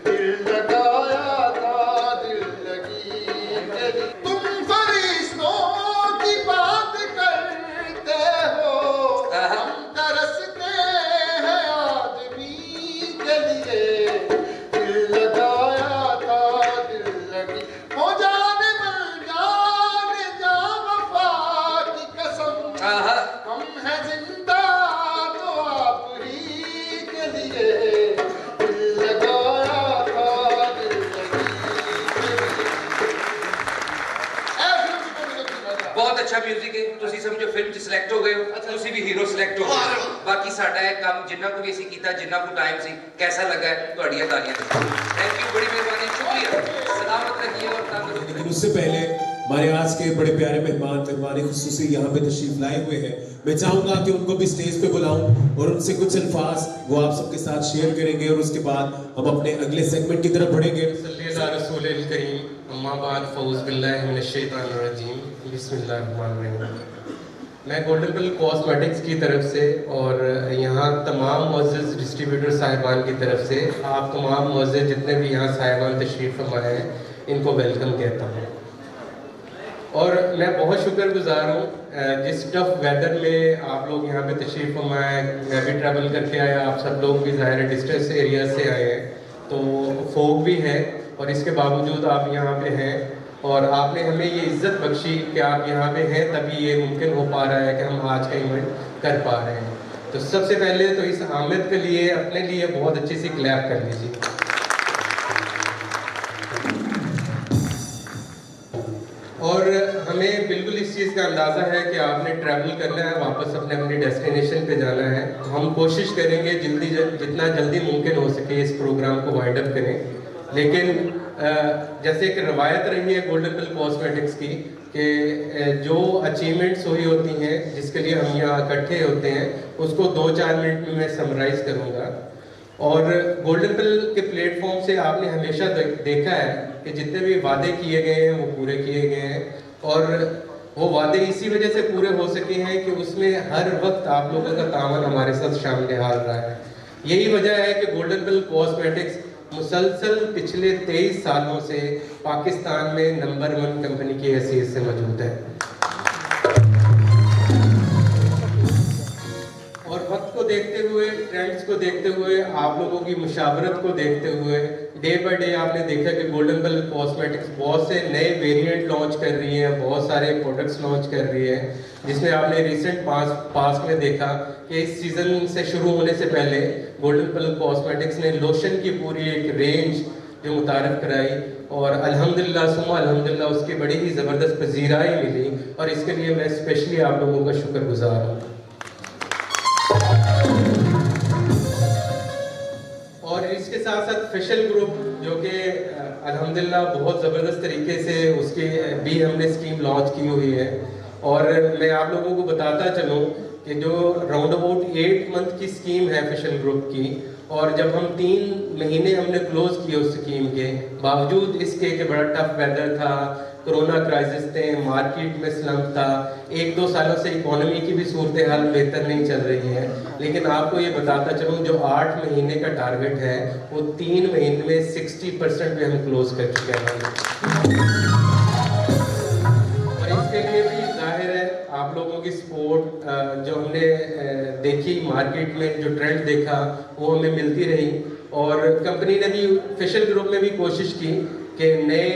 F: दिल लगाया था दिल लगी के लिए तुम फरिश्तों की बात करते हो हम तरसते हैं आज भी के लिए दिल लगाया था दिल लगी हो जाने मन जाने जा वफा की कसम
G: आहा
F: हम हैं जिंदा तो आप ही के लिए दिल लगाया था दिल लगी
G: बहुत अच्छा म्यूजिक है ਤੁਸੀਂ ਸਮਝੋ ਫਿਲਮ ਚ ਸਿਲੈਕਟ ਹੋ ਗਏ ਹੋ ਤੁਸੀਂ ਵੀ ਹੀਰੋ ਸਿਲੈਕਟ ਹੋ ਗਏ ਹੋ। ਬਾਕੀ ਸਾਡਾ ਇਹ ਕੰਮ ਜਿੰਨਾ ਕੁ ਵੀ ਅਸੀਂ ਕੀਤਾ ਜਿੰਨਾ ਕੁ ਟਾਈਮ ਸੀ कैसा लगा है ਤੁਹਾਡੀਆਂ ਤਾਲੀਆਂ ਦੇ थैंक यू बड़ी मेहरबानी शुक्रिया सलामत रहिए और तंदुरुस्त
A: लेकिन उससे पहले हमारे आज के बड़े प्यारे मेहमान खुसूसी यहाँ पे तशरीफ लाए हुए हैं मैं चाहूंगा कि उनको भी स्टेज पे बुलाऊं और उनसे कुछ अल्फाज वो आप सबके साथ शेयर करेंगे और उसके बाद हम अपने अगले सेगमेंट की तरफ बढ़ेंगे
H: रसूल करीम अम्मा बाद फ़ौज़ बिल्लाहि मिनश शैतानिर रजीम बिस्मिल्लाहिर्रहमानिर्रहीम। मैं गोल्डन पिल कॉस्मेटिक्स की तरफ से और यहाँ तमाम मुअज़्ज़ज़ डिस्ट्रीब्यूटर साहिबान की तरफ से आप तमाम मुअज़्ज़ज़ जितने भी यहाँ साहिबान तशरीफ़ फरमाए हैं इनको वेलकम कहता हूँ और मैं बहुत शुक्रगुजार हूँ जिस टफ वेदर में आप लोग यहाँ पे तशरीफ़ फरमाए मैं भी ट्रैवल करके आया आप सब लोग भी ज़ाहिर डिस्ट्रेस एरिया से आए हैं तो फोक भी है और इसके बावजूद आप यहाँ पे हैं और आपने हमें ये इज़्ज़त बख्शी कि आप यहाँ पे हैं तभी ये मुमकिन हो पा रहा है कि हम आज का इवेंट कर पा रहे हैं। तो सबसे पहले तो इस आमद के लिए अपने लिए बहुत अच्छी सी क्लैप कर लीजिए। और हमें बिल्कुल इस चीज़ का अंदाज़ा है कि आपने ट्रैवल करना है वापस अपने डेस्टिनेशन पे जाना है तो हम कोशिश करेंगे जितना जल्दी मुमकिन हो सके इस प्रोग्राम को वाइंड अप करें। लेकिन जैसे एक रवायत रही है गोल्डन पिल कॉस्मेटिक्स की कि जो अचीवमेंट्स हुई होती हैं जिसके लिए हम यहाँ इकट्ठे होते हैं उसको 2-4 मिनट में मैं समराइज़ करूँगा। और गोल्डन पिल के प्लेटफॉर्म से आपने हमेशा देखा है कि जितने भी वादे किए गए हैं वो पूरे किए गए हैं और वो वादे इसी वजह से पूरे हो सके हैं कि उसमें हर वक्त आप लोगों का तावन हमारे साथ शामिल हाल रहा है। यही वजह है कि गोल्डन पिल कॉस्मेटिक्स मुसलसल पिछले 23 सालों से पाकिस्तान में नंबर 1 कंपनी की हैसियत से मौजूद है। और वक्त को देखते हुए ट्रेंड्स को देखते हुए आप लोगों की मुशावरत को देखते हुए डे बाय डे आपने देखा कि गोल्डन पिल कॉस्मेटिक्स बहुत से नए वेरिएंट लॉन्च कर रही है, बहुत सारे प्रोडक्ट्स लॉन्च कर रही है, जिसमें आपने रिसेंट पास में देखा कि इस सीज़न से शुरू होने से पहले गोल्डन पिल कॉस्मेटिक्स ने लोशन की पूरी एक रेंज जो मुतारफ़ कराई और अल्हम्दुलिल्लाह सुम्मा अल्हम्दुलिल्लाह उसकी बड़ी ही ज़बरदस्त पजीराई मिली और इसके लिए मैं स्पेशली आप लोगों का शुक्रगुजार हूँ। और इसके साथ साथ फेशियल ग्रुप जो कि अल्हम्दुलिल्लाह बहुत ज़बरदस्त तरीके से उसकी भी हमने स्कीम लॉन्च की हुई है और मैं आप लोगों को बताता चलूँ कि जो राउंड अबाउट 8 मंथ की स्कीम है फेशियल ग्रुप की और जब हम 3 महीने हमने क्लोज किए उस स्कीम के बावजूद इसके कि बड़ा टफ वेदर था, कोरोना क्राइसिस थे, मार्केट में स्लम्प था, 1-2 सालों से इकोनॉमी की भी सूरत हाल बेहतर नहीं चल रही है, लेकिन आपको ये बताता चलूँ जो 8 महीने का टारगेट है वो 3 महीने में 60% पे हम क्लोज कर चुके हैं। और इसके लिए भी जाहिर है आप लोगों की सपोर्ट जो हमने देखी मार्केट में, जो ट्रेंड देखा वो हमें मिलती रही। और कंपनी ने भी फेशियल ग्रुप में भी कोशिश की कि नए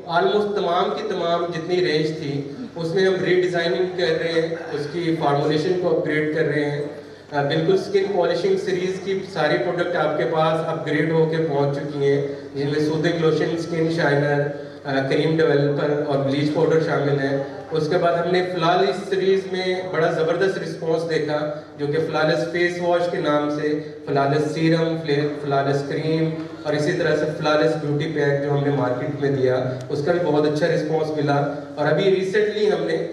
H: ऑलमोस्ट तमाम की तमाम जितनी रेंज थी उसमें हम रीडिज़ाइनिंग कर रहे हैं, उसकी फार्मूलेशन को अपग्रेड कर रहे हैं। बिल्कुल स्किन पॉलिशिंग सीरीज़ की सारी प्रोडक्ट आपके पास अपग्रेड होकर पहुंच चुकी हैं, जिनमें soothing lotion, skin shiner, cream developer और ब्लीच पाउडर शामिल है। उसके बाद हमने फ्लॉलेस सीरीज़ में बड़ा ज़बरदस्त रिस्पांस देखा, जो कि फ्लॉलेस फेस वॉश के नाम से फ्लॉलेस सीरम, फ्लॉलेस क्रीम और इसी तरह से फ्लॉलेस ब्यूटी पैक जो हमने मार्केट में दिया उसका भी बहुत अच्छा रिस्पांस मिला। और अभी रिसेंटली हमने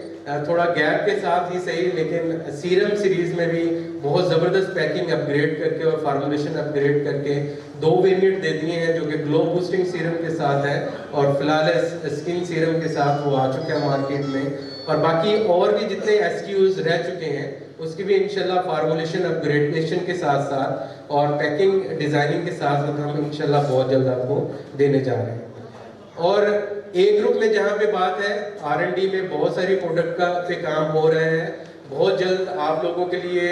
H: थोड़ा गैप के साथ ही सही लेकिन सीरम सीरीज़ में भी बहुत ज़बरदस्त पैकिंग अपग्रेड करके और फार्मूलेशन अपग्रेड करके 2 वेरिएंट दे दिए हैं, जो कि ग्लो बूस्टिंग सीरम के साथ है और फ्लॉलेस स्किन सीरम के साथ वो आ चुके हैं मार्केट में। और बाकी और भी जितने SKUs रह चुके हैं उसकी भी इंशाल्लाह फार्मूलेशन अपग्रेडेशन के साथ साथ और पैकिंग डिज़ाइनिंग के साथ साथ हम इंशाल्लाह बहुत जल्द आपको देने जा रहे हैं। और A ग्रुप में जहाँ पे बात है R&D में बहुत सारी प्रोडक्ट का पे काम हो रहे हैं, बहुत जल्द आप लोगों के लिए।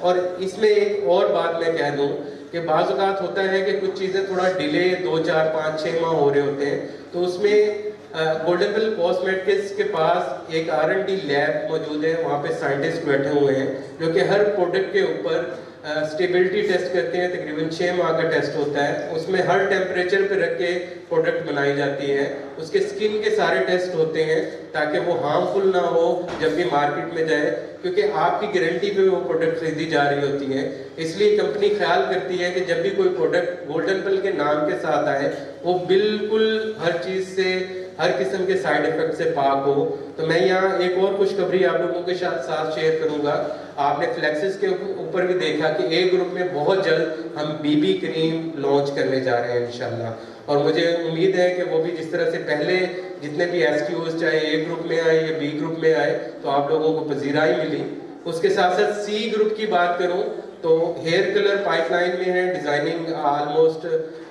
H: और इसमें एक और बात मैं कह दूँ कि बाज़ औक़ात होता है कि कुछ चीज़ें थोड़ा डिले 2, 4, 5, 6 माह हो रहे होते हैं, तो उसमें गोल्डन पिल कॉस्मेटिक्स के पास एक R&D लैब मौजूद है, वहाँ पे साइंटिस्ट बैठे हुए हैं जो कि हर प्रोडक्ट के ऊपर स्टेबिलिटी टेस्ट करते हैं। तकरीबन 6 माह का टेस्ट होता है, उसमें हर टेम्परेचर पे रख के प्रोडक्ट बनाई जाती है। उसके स्किन के सारे टेस्ट होते हैं ताकि वो हार्मफुल ना हो जब भी मार्केट में जाए, क्योंकि आपकी गारंटी पे वो प्रोडक्ट खरीदी जा रही होती है। इसलिए कंपनी ख्याल करती है कि जब भी कोई प्रोडक्ट गोल्डन पिल के नाम के साथ आए वो बिल्कुल हर चीज़ से, हर किस्म के साइड इफेक्ट से पाक हो। तो मैं यहाँ एक और खुशखबरी आप लोगों के साथ शेयर करूँगा। आपने फ्लेक्सिस के ऊपर भी देखा कि A ग्रुप में बहुत जल्द हम BB क्रीम लॉन्च करने जा रहे हैं इंशाल्लाह। और मुझे उम्मीद है कि वो भी जिस तरह से पहले जितने भी SKUs चाहे A ग्रुप में आए या B ग्रुप में आए तो आप लोगों को पजीराई मिली। उसके साथ साथ C ग्रुप की बात करूँ तो हेयर कलर पाइपलाइन में है, डिज़ाइनिंग ऑलमोस्ट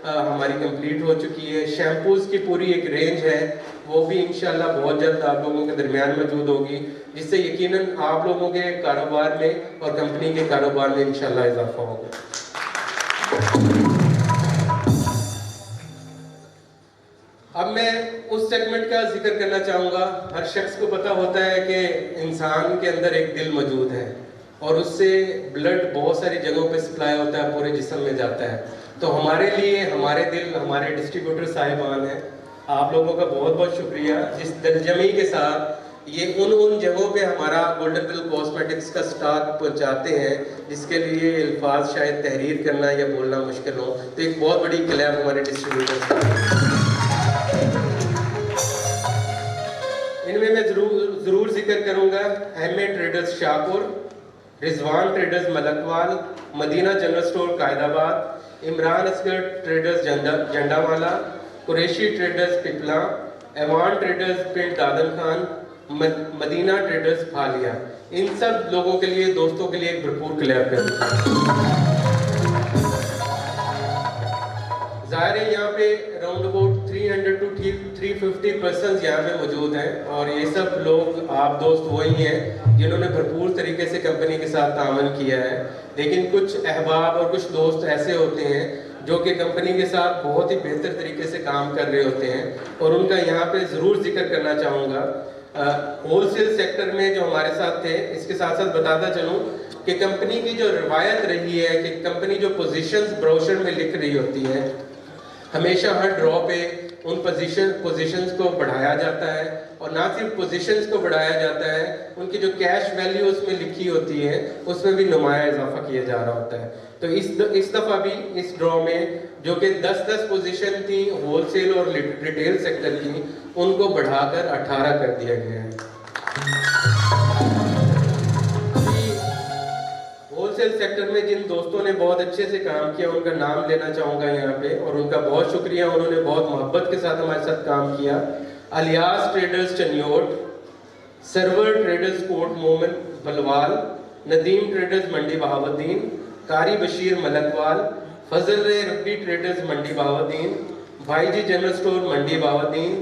H: हमारी कंप्लीट हो चुकी है। शैम्पूज़ की पूरी एक रेंज है, वो भी इंशाल्लाह बहुत जल्द आप लोगों के दरमियान मौजूद होगी, जिससे यकीनन आप लोगों के कारोबार में और कंपनी के कारोबार में इंशाल्लाह इजाफा होगा। अब मैं उस सेगमेंट का जिक्र करना चाहूँगा। हर शख्स को पता होता है कि इंसान के अंदर एक दिल मौजूद है और उससे ब्लड बहुत सारी जगहों पे सप्लाई होता है, पूरे जिस्म में जाता है। तो हमारे लिए हमारे दिल हमारे डिस्ट्रीब्यूटर साहिबान हैं, आप लोगों का बहुत बहुत शुक्रिया जिस दिलजमी के साथ ये उन जगहों पे हमारा गोल्डन पिल कॉस्मेटिक्स का स्टॉक पहुंचाते हैं जिसके लिए अल्फाज शायद तहरीर करना या बोलना मुश्किल हो। तो एक बहुत बड़ी क्लैप हमारे डिस्ट्रीब्यूटर। इनमें मैं ज़रूर जिक्र करूँगा Ahmed traders Shahpur, Rizwan traders Malakwal, Madina general store Qaidabad, Imran Asghar traders Jhandawala, Qureshi traders Pipla, Awan traders Pind Dadan Khan, Medina traders फालिया। इन सब लोगों के लिए, दोस्तों के लिए एक भरपूर क्लैप करें। ज़ाहिर है यहाँ पे राउंड अबाउट 300 to 350 पर्सन्स यहाँ पे मौजूद हैं और ये सब लोग आप दोस्त वही हैं जिन्होंने भरपूर तरीके से कंपनी के साथ तामन किया है। लेकिन कुछ अहबाब और कुछ दोस्त ऐसे होते हैं जो कि कंपनी के साथ बहुत ही बेहतर तरीके से काम कर रहे होते हैं और उनका यहाँ पे ज़रूर जिक्र करना चाहूँगा। होलसेल सेक्टर में जो हमारे साथ थे, इसके साथ साथ बताता चलूँ कि कंपनी की जो रवायत रही है कि कंपनी जो पोजीशंस ब्रोशर में लिख रही होती है, हमेशा हर ड्रॉ पे उन पोजीशंस को बढ़ाया जाता है और ना सिर्फ पोजीशंस को बढ़ाया जाता है, उनकी जो कैश वैल्यू उसमें लिखी होती है उसमें भी नुमाया इजाफा किया जा रहा होता है। तो इस दफ़ा भी इस ड्रॉ में जो कि 10-10 पोजीशन थी होलसेल और रिटेल सेक्टर की, उनको बढ़ाकर 18 कर दिया गया है। होलसेल सेक्टर में जिन जिन दोस्तों ने बहुत अच्छे से काम किया उनका नाम लेना चाहूँगा यहाँ पे, और उनका बहुत शुक्रिया, उन्होंने बहुत मोहब्बत के साथ हमारे साथ काम किया। Ilyas traders Chiniot, Sarwar traders Kot Momin Bhalwal, Nadeem traders Mandi Bahauddin, Qari Bashir Malakwal, Fazal Rabbi traders Mandi Bahauddin, Bhaiji general store Mandi Bahauddin,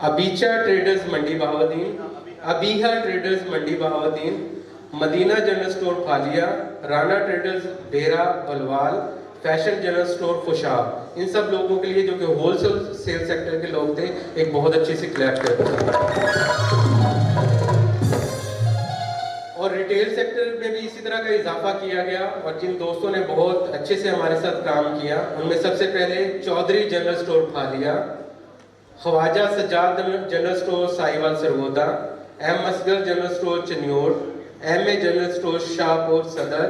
H: Abicha traders Mandi Bahauddin, Abiha traders Mandi Bahauddin, Madina general store Phalia, Rana traders Bhera Bhalwal, fashion general store Khushab. इन सब लोगों के लिए जो कि होलसेल सेल सेक्टर के लोग थे, एक बहुत अच्छी सी क्लैप करते हैं। और रिटेल सेक्टर में भी इसी तरह का इजाफा किया गया, और जिन दोस्तों ने बहुत अच्छे से हमारे साथ काम किया उनमें सबसे पहले Chaudhry general store Phalia, Khawaja Sajjad general store Sahiwal Sargodha, M Asghar general store Chiniot, M A general store Shahpur Sadar,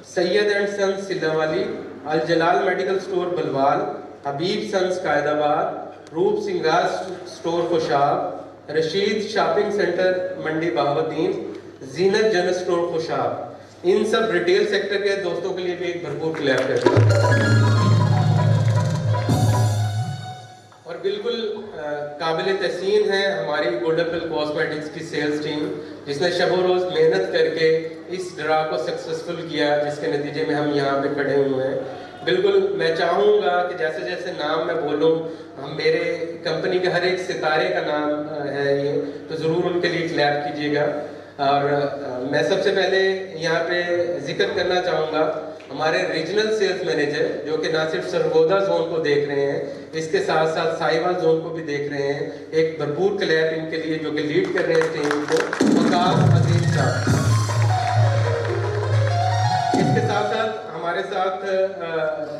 H: Syed and sons Sillanwali, Al Jalal medical store Bhalwal, Habib sons Qaidabad, Roop Singar store Khushab, Rashid shopping centre Mandi Bahauddin, Zeenat general store Khushab. इन सब रिटेल सेक्टर के दोस्तों के लिए भी एक भरपूर क्लैप करते हैं। और बिल्कुल काबिल तहसीन है हमारी गोल्डन पिल कॉस्मेटिक्स की सेल्स टीम, जिसने शब रोज़ मेहनत करके इस ड्रा को सक्सेसफुल किया, जिसके नतीजे में हम यहाँ पे खड़े हुए हैं। बिल्कुल मैं चाहूँगा कि जैसे जैसे नाम मैं बोलूँ, हम मेरे कंपनी के हर एक सितारे का नाम है ये, तो ज़रूर उनके लिए क्लैप कीजिएगा। और मैं सबसे पहले यहाँ पे जिक्र करना चाहूँगा हमारे रीजनल सेल्स मैनेजर, जो कि ना सिर्फ सरगोदा जोन को देख रहे हैं, इसके साथ साथ साहिवाल जोन को भी देख रहे हैं। एक भरपूर क्लैप इनके लिए, जो कि लीड कर रहे हैं टीम को, वकास अजीम साहब। इसके साथ साथ हमारे साथ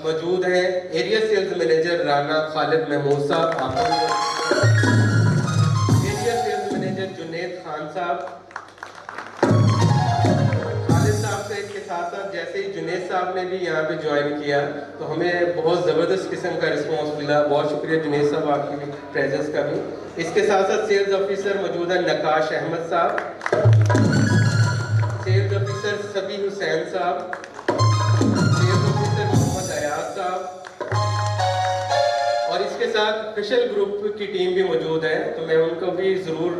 H: मौजूद हैं area sales manager Rana Khalid Mahmood sahab, area sales manager Junaid Khan sahab. के साथ साथ जैसे ही जुनेद साहब ने भी यहाँ पे ज्वाइन किया तो हमें बहुत ज़बरदस्त किस्म का रिस्पांस मिला। बहुत शुक्रिया जुनेद साहब आपकी प्रेजेंस का भी। इसके साथ साथ सेल्स ऑफिसर मौजूद है नकाश अहमद साहब, सेल्स ऑफिसर सबी हुसैन साहब, सेल्स ऑफिसर मोहम्मद अयाज साहब, और इसके साथ फिशल ग्रुप की टीम भी मौजूद है, तो मैं उनको भी ज़रूर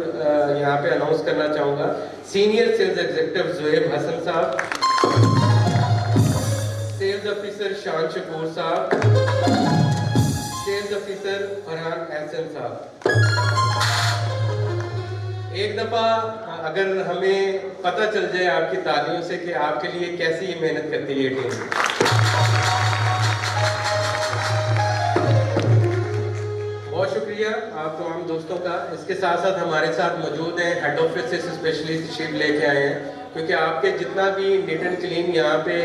H: यहाँ पे अनाउंस करना चाहूँगा। Senior sales executive Zuhaib Hasan sahab, sales officer शान शकूर साहब, सेल्स ऑफिसर फरहान एहसन साहब। एक दफ़ा अगर हमें पता चल जाए आपकी तालियों से कि आपके लिए कैसी ये मेहनत करती है ये टीम। बहुत शुक्रिया आप तमाम दोस्तों का। इसके साथ साथ हमारे साथ मौजूद हैं हेड ऑफिस से स्पेशलिस्ट शीट लेके आए हैं, क्योंकि आपके जितना भी नीट एंड क्लीन यहाँ पे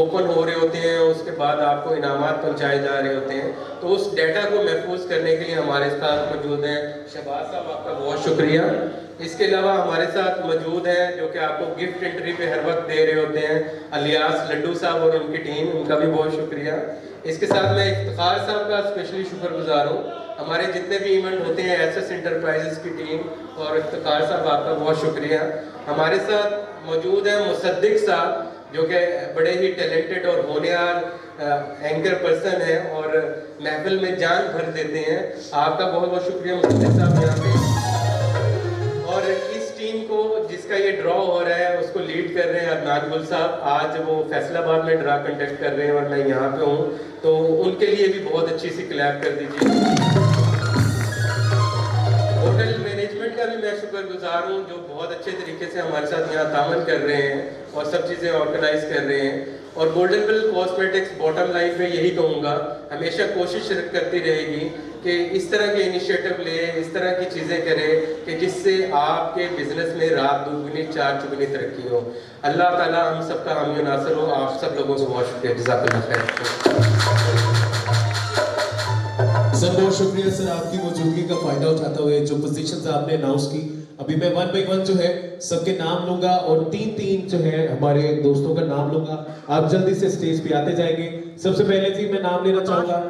H: ओपन हो रहे होते हैं, उसके बाद आपको इनामात पहुँचाए जा रहे होते हैं, तो उस डेटा को महफूज करने के लिए हमारे साथ मौजूद हैं शहबाज साहब, आपका बहुत शुक्रिया। इसके अलावा हमारे साथ मौजूद हैं जो कि आपको गिफ्ट एंट्री पे हर वक्त दे रहे होते हैं, अलियास लड्डू साहब और उनकी टीम, उनका भी बहुत शुक्रिया। इसके साथ मैं इफ्तिखार साहब का स्पेशली शुक्रगुजार हूँ। हमारे जितने भी इवेंट होते हैं एसएस एंटरप्राइजेस की टीम और इफ्तिखार साहब आपका बहुत शुक्रिया। हमारे साथ मौजूद है मुसद्दिक साहब, जो कि बड़े ही टैलेंटेड और होनहार एंकर पर्सन है और महफिल में जान भर देते हैं। आपका बहुत बहुत शुक्रिया मुसद्दिक साहब यहाँ पे। और इस टीम को जिसका ये ड्रॉ हो रहा है उसको लीड कर रहे हैं अदनान गुल साहब। आज वो फैसलाबाद में ड्रा कंडक्ट कर रहे हैं और मैं यहाँ पे हूँ, तो उनके लिए भी बहुत अच्छी सी क्लैप कर दीजिए। होटल मैनेजमेंट का भी मैं शुक्रगुजार हूँ, जो बहुत अच्छे तरीके से हमारे साथ यहाँ तामन कर रहे हैं और सब चीज़ें ऑर्गेनाइज कर रहे हैं। और गोल्डन पिल कॉस्मेटिक्स बॉटम लाइन पे यही कहूँगा, हमेशा कोशिश करती रहेगी कि इस तरह के इनिशिएटिव ले, इस तरह की चीज़ें करे कि जिससे आपके बिजनेस में रात दुगनी चार चुगनी तरक्की हो। अल्लाह ताला हम सबका हामी नासर हो। आप सब लोगों को बहुत शुक्रिया, जज़ाकल्लाह खैर।
A: सर बहुत शुक्रिया सर, आपकी मौजूदगी का फायदा उठाते हुए जो पोजीशंस आपने अनाउंस की, अभी मैं 1 बाय 1 जो है सबके नाम लूंगा और 3-3 जो है हमारे दोस्तों का नाम लूंगा। आप जल्दी से स्टेज पे आते जाएंगे। सबसे पहले जी मैं नाम लेना चाहूंगा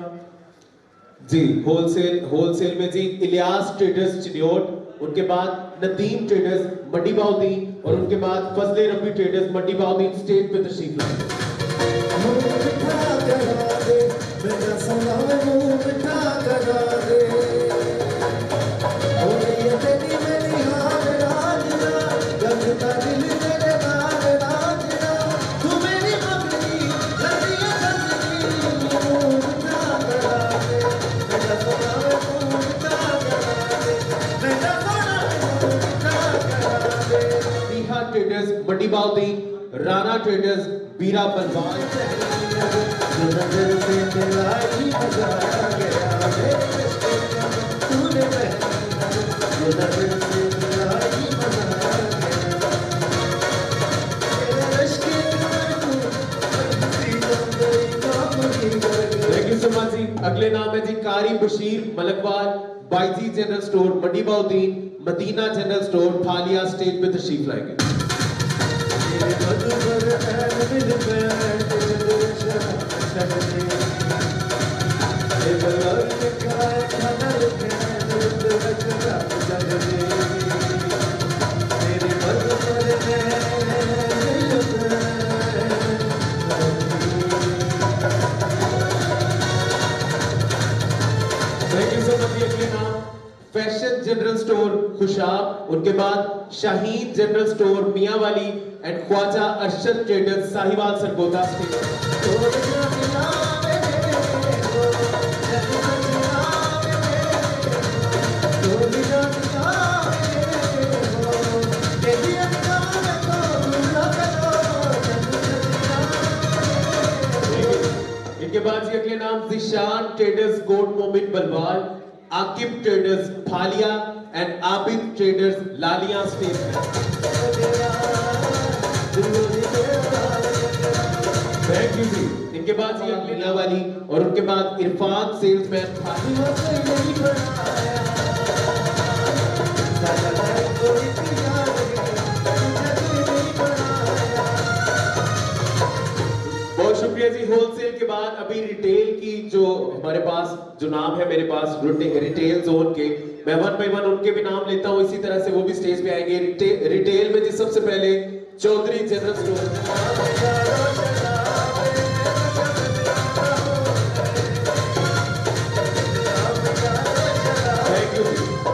A: जी होलसेल में जी इलियास ट्रेडर्स चिन्योट, उनके बाद नदीम ट्रेडर्स मंडी बहावुद्दीन, और उनके बाद फजले रब्बी ट्रेडर्स मंडी बाउदीन स्टेज पे तशरीफ लाए।
B: मेरा सोना मुंह मिठा करा दे, ओ ये तेरी मेरी हार राजना, लगता दिल तेरे नाल राजना, तू मेरी मगनी लगी है जिंदगी, मुंह मिठा करा दे, मेरा सोना मुंह मिठा करा दे, मेरा सोना मुंह मिठा करा दे।
A: बीहा ट्रेडर्स मंडी बाउदीन, राणा ट्रेडर्स बीरा बलवान,
B: नजर से मिलाई मजा आ गया मेरे रिश्ते का, तूने पहली नजर से मिलाई मजा आ गया मेरे रिश्ते में तू बंसी बन गई, काम ही कर गई।
A: थैंक यू सो मच जी। अगले नाम है जी कारी बशीर मलकवाल, बाईजी जनरल स्टोर मंडी बाउदीन, मदीना जनरल स्टोर फालिया स्टेज पे तशरीफ लाएंगे।
B: तेरे मधुर ऐन दिल में तेरे शहर छड़ दे, ये बलवा लिखा है खाना लिखे दिल रखना जग दे, तेरे मधुर ऐन दिल में।
A: Thank you so much. अगले नाम फैशन जनरल स्टोर खुशाब, उनके बाद Shaheen general store Mianwali and Khawaja Arshad traders Sahiwal Sargodha stage. इनके बाद जी अगले नाम Zeeshan traders Kot Momin Bhalwal, Aqib traders Phalia and Abid traders Lalian stage पे। थैंक यू जी। इनके बाद जी अगले वाली और उनके बाद इरफान सेल्समैन बहुत शुक्रिया जी। होलसेल के बाद अभी रिटेल की जो हमारे पास जो नाम है मेरे पास रिटेल जोन के, मैं वन बाय वन उनके भी नाम लेता हूँ, इसी तरह से वो भी स्टेज पे आएंगे। रिटेल में जी सबसे पहले Chaudhry general store, thank you.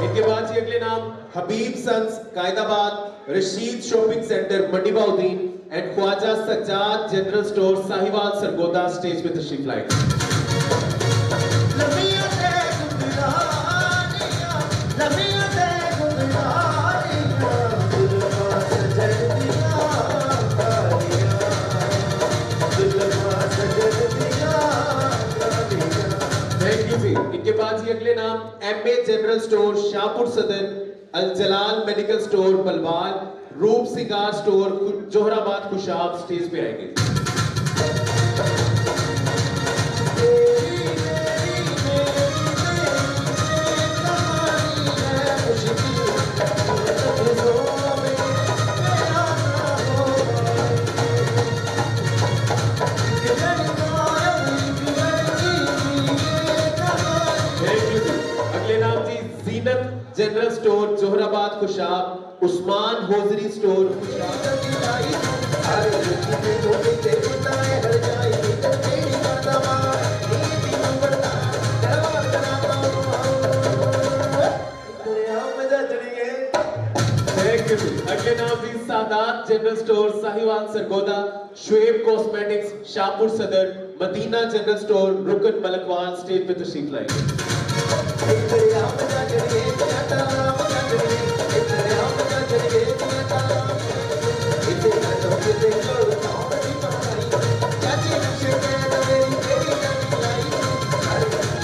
A: इनके बाद जी अगले नाम Habib sons Qaidabad, Rashid shopping centre Mandi Bahauddin and Khawaja Sajjad general store Sahiwal Sargodha stage पे तशरीफ लाएंगे। थैंक यू जी। इनके बाद जी अगले नाम एमए जनरल स्टोर शाहपुर सदर, अल जलाल मेडिकल स्टोर बलवाल, रूप सिंगार स्टोर जोहराबाद खुशाब स्टेज पे आएंगे। अगले नाम जी Zeenat general store Jauharabad Khushab, Usman hosiery store अगले नाम जी Sadat general store Sahiwal Sargodha, Shoaib cosmetics Shahpur Sadar, Madina general store रुकन मलकवाल स्टेज पे तशरीफ लाएंगे।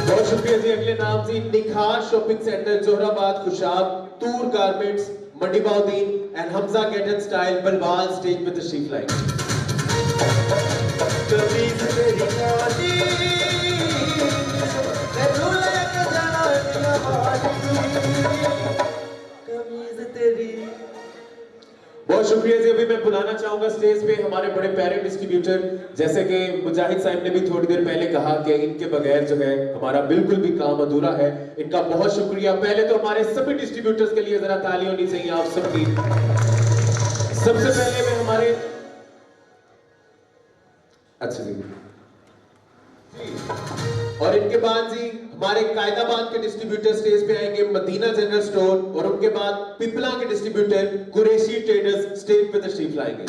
A: बहुत शुक्रिया जी। अगले नाम जी Nikhar shopping centre Jauharabad Khushab, Toor garments Mandi Bahauddin and Hamza get and style Bhalwal stage पे तशरीफ लाएंगे। बहुत शुक्रिया जी। अभी मैं बुलाना चाहूंगा स्टेज पे हमारे बड़े प्यारे डिस्ट्रीब्यूटर, जैसे कि मुजाहिद साहब ने भी थोड़ी देर पहले कहा कि इनके बगैर जो है हमारा बिल्कुल भी काम अधूरा है। इनका बहुत शुक्रिया। पहले तो हमारे सभी डिस्ट्रीब्यूटर्स के लिए जरा ताली होनी चाहिए आप सबकी। सबसे पहले मैं हमारे अच्छा जी और इनके बाद जी हमारे कायदाबाद के डिस्ट्रीब्यूटर स्टेज पे आएंगे मदीना जनरल स्टोर और उनके बाद पिपला के डिस्ट्रीब्यूटर कुरैशी ट्रेडर्स स्टेज पे तशरीफ लाएंगे।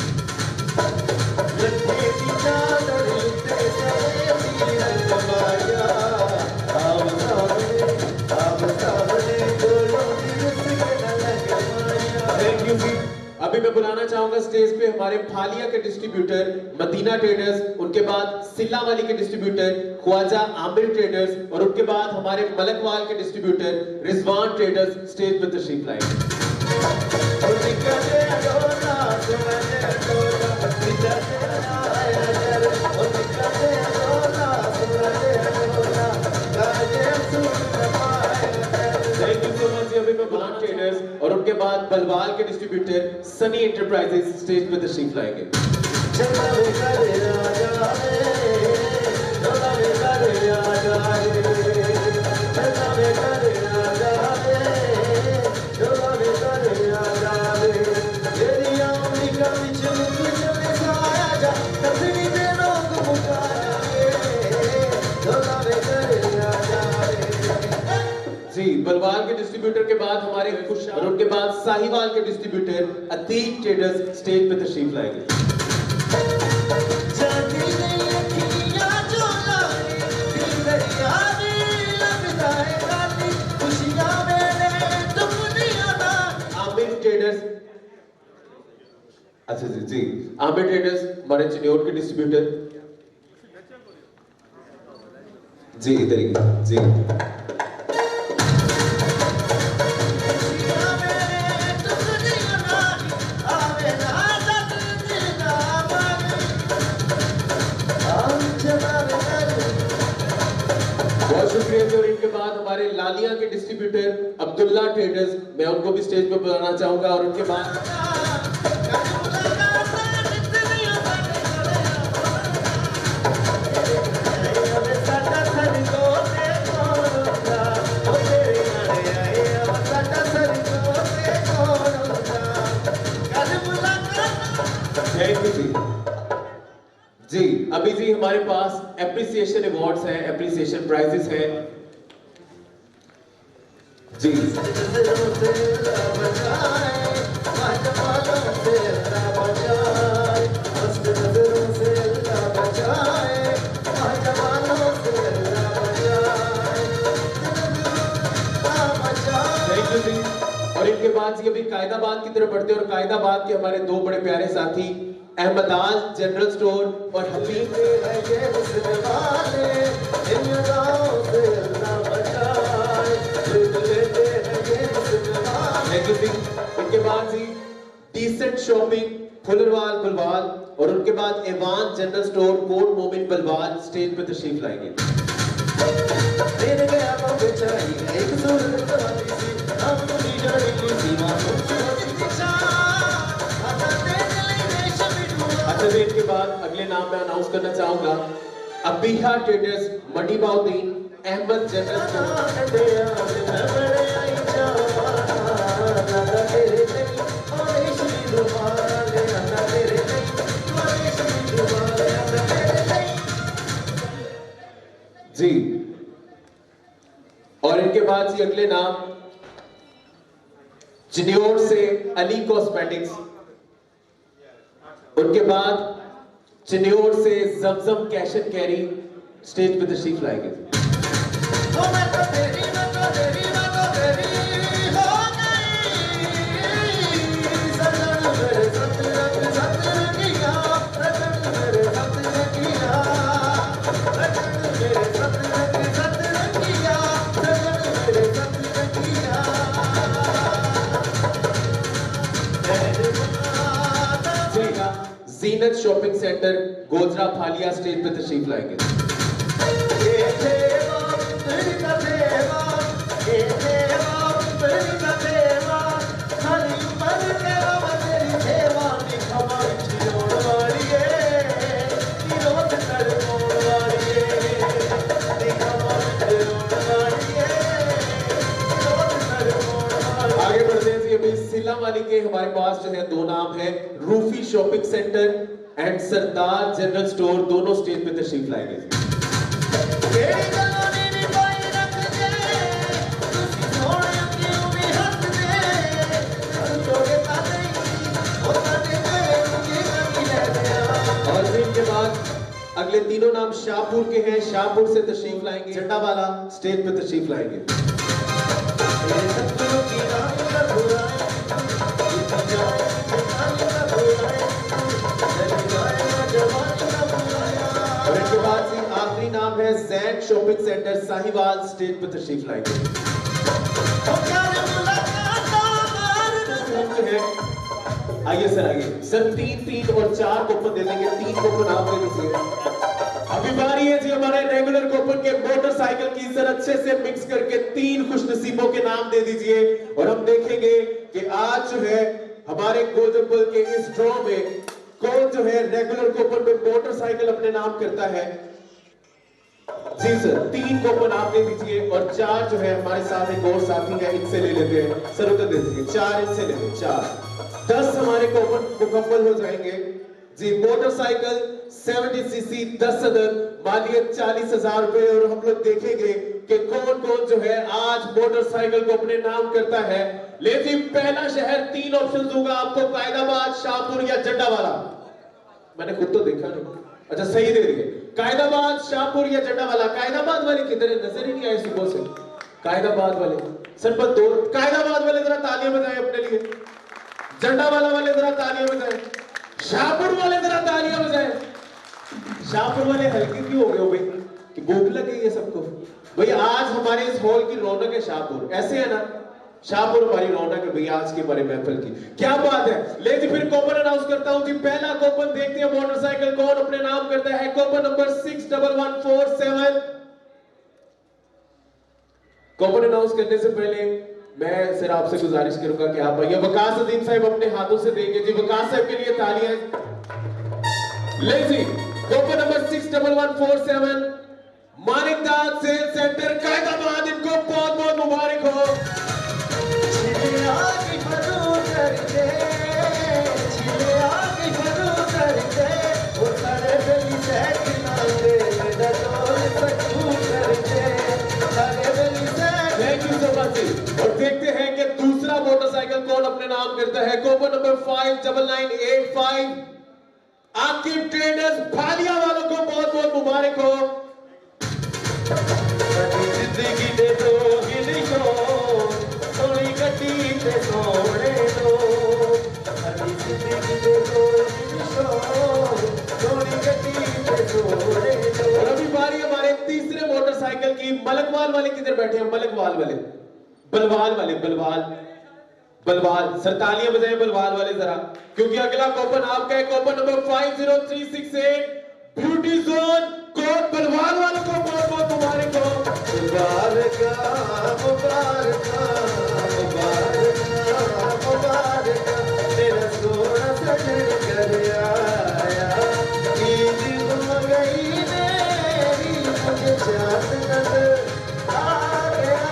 A: थैंक यू जी। अभी मैं बुलाना चाहूंगा स्टेज पे हमारे फालिया के डिस्ट्रीब्यूटर मदीना ट्रेडर्स, उनके बाद सिल्ला वाली के डिस्ट्रीब्यूटर ख्वाजा आमिर ट्रेडर्स और उनके बाद हमारे मलकवाल के डिस्ट्रीब्यूटर रिजवान ट्रेडर्स स्टेज पे तशरीफ लाएंगे। Thank you so much. अभी मैं बुलान ट्रेडर्स और उनके बाद बलवाल के डिस्ट्रीब्यूटर सनी एंटरप्राइजेस स्टेज पे तशरीफ लाएंगे। जी बलवाल के डिस्ट्रीब्यूटर के बाद हमारे खुश और उनके बाद साहिवाल के डिस्ट्रीब्यूटर अतीक ट्रेडर्स स्टेज पे तशरीफ लाएंगे। आमिर ट्रेडर्स अच्छा जी जी आमिर ट्रेडर्स हमारे चिन्योट के डिस्ट्रीब्यूटर जी इधर ही जी बहुत शुक्रिया जी। और इनके बाद हमारे लालिया के डिस्ट्रीब्यूटर अब्दुल्ला ट्रेडर्स, मैं उनको भी स्टेज पे बुलाना चाहूंगा और उनके बाद थैंक यू जी। जी अभी जी हमारे पास एप्रिसिएशन अवार्ड्स हैं, एप्रिसिएशन प्राइजेस हैं जी। थैंक यू जी। और इनके बाद जी अभी कायदाबाद की तरफ बढ़ते हैं और कायदाबाद के हमारे दो बड़े प्यारे साथी अहमदाज जनरल स्टोर और हफीज इनके बाद जी डिसेंट शॉपिंग फुलरवाल बलवाल और उनके बाद एवान जनरल स्टोर कोट मोमिन बलवाल स्टेज पे तशरीफ लाएंगे। अच्छा जी इनके बाद अगले नाम मैं अनाउंस करना चाहूंगा अबीहा ट्रेडर्स मडीबाउद्दीन अहमद जनरल जी। और इनके बाद जी अगले नाम चिन्योट से अली कॉस्मेटिक्स, उनके बाद चिन्योट से जमजम कैश एंड कैरी स्टेज पे तशरीफ लाएंगे। जीनत शॉपिंग सेंटर गोजरा फालिया स्टेज पे तशरीफ लाएंगे। आगे बढ़ते हैं जी अभी शिमला वाली के हमारे पास जो है 2 नाम है, Rufi shopping centre and Sardar general store, दोनों स्टेज पे तशरीफ लाएंगे। और इनके बाद अगले तीनों नाम शाहपुर के हैं, शाहपुर से तशरीफ लाएंगे, झंडा वाला स्टेज पे तशरीफ लाएंगे। और इनके बाद से आखिरी नाम है Jain shopping centre, Sahiwal, stage पे तशरीफ लाएंगे। आइए सर, आइए सर, 3 और 4 कूपन दे देंगे, 3 कूपन आप दे दीजिए। अभी बारी है जी हमारे रेगुलर कूपन के, मोटरसाइकिल की सर अच्छे से मिक्स करके 3 खुशनसीबों के नाम दे दीजिए और हम देखेंगे कि आज जो है हमारे गोल्डन बल के इस ड्रॉ में कौन जो है रेगुलर कूपन में मोटरसाइकिल अपने नाम करता है। जी सर, 3 कूपन आप दे दीजिए और 4 जो है हमारे साथ एक और साथी है, इनसे ले लेते हैं। सर उधर दे दीजिए, 4 इनसे ले लें, 4 10 हमारे कूपन मुकम्मल हो जाएंगे जी। मोटरसाइकिल 70 सीसी 10 सदर, मालियत 40,000 रुपए। और हम लोग देखेंगे कि कौन कौन जो है आज मोटरसाइकिल को अपने नाम करता है। लेकिन पहला शहर 3 ऑप्शन दूंगा आपको, कायदाबाद, शाहपुर या जंडावाला। मैंने खुद तो देखा नहीं, अच्छा सही दे दिए, कायदाबाद, शाहपुर या जंडावाला। कायदाबाद वाले किधर है, नजर ही नहीं आए सुबह से। कायदाबाद वाले सर पर 2, कायदाबाद वाले जरा तालियां बजाएं अपने लिए, जंडावाला वाले जरा तालियां बजाएं, शाहपुर वाले जरा तालियां बजाएं। शाहपुर वाले हल्के क्यों हो गए हो भाई, कि भूख लग गई है सबको? भाई आज हमारे इस हॉल की रौनक है शाहपुर, ऐसे है ना, शाहपुर हमारी रौनक है भाई आज के हमारे महफिल की, क्या बात है। लेकिन फिर कूपन अनाउंस करता हूं जी। पहला कूपन देखते हैं मोटरसाइकिल कौन अपने नाम करता है। Coupon number 61147। कूपन अनाउंस करने से पहले मैं सिर्फ आपसे गुजारिश करूंगा कि आप भैया वकास अजीम साहब अपने हाथों से देंगे जी। वकास साहब के लिए तालियां। ले जी, coupon number 61147, Manikdad sale centre Qaidabad, इनको बहुत बहुत मुबारक हो। और देखते हैं कि दूसरा मोटरसाइकिल कौन अपने नाम करता है। Coupon number 59985, Aqib traders Bhalia वालों को बहुत बहुत मुबारक हो। जिंदगी दे दो गिली को, सोनी गड्डी ते सोने दो, जिंदगी दे दो गिली को, सोनी गड्डी ते सोने दो। और अभी बारी हमारे तीसरे मोटरसाइकिल की। मलकवाल वाले किधर बैठे हैं? मलकवाल वाले, बलवाल वाले, बलवाल सर तालियां बजाएं बलवाल वाले जरा, क्योंकि अगला कूपन आपका है। Coupon number 50368, beauty zone, Kot Balwal वालों को बहुत बहुत मुबारक हो। मुबारक मुबारक मुबारक मुबारक, मेरा सोना सजन कर आया, ईद गुम गई मेरी, मुझे चाँद नजर आ गया।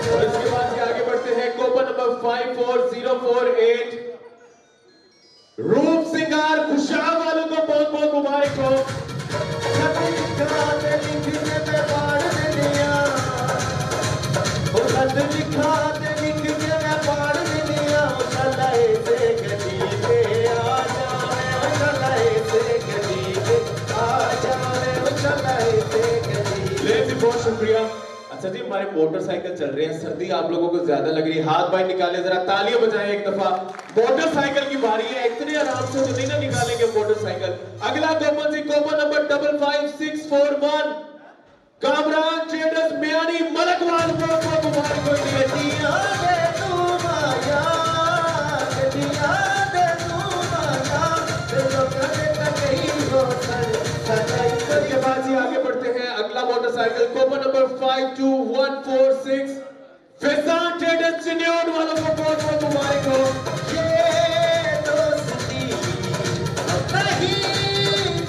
A: और इसके बाद से आगे बढ़ते हैं। कूपन नंबर 54048, रूप सिंगार खुशाल वालों को बहुत बहुत मुबारक हो। बहुत शुक्रिया। अच्छा जी, हमारे मोटरसाइकिल चल रहे हैं, सर्दी आप लोगों को ज्यादा लग रही है, हाथ बाहर निकाले, जरा तालियां बजाएं एक दफा। मोटरसाइकिल की बारी है, इतने आराम से तो नहीं ना निकालेंगे मोटरसाइकिल। अगला कूपन जी, coupon number 55641, Kamran traders Miani Malakwal को मुबारक हो। इसके बाद ही आगे बढ़ते हैं। अगला motorcycle coupon number 52146, Faizan traders Chiniot वालों को बहुत बहुत मुबारक हो। ये दोस्ती नहीं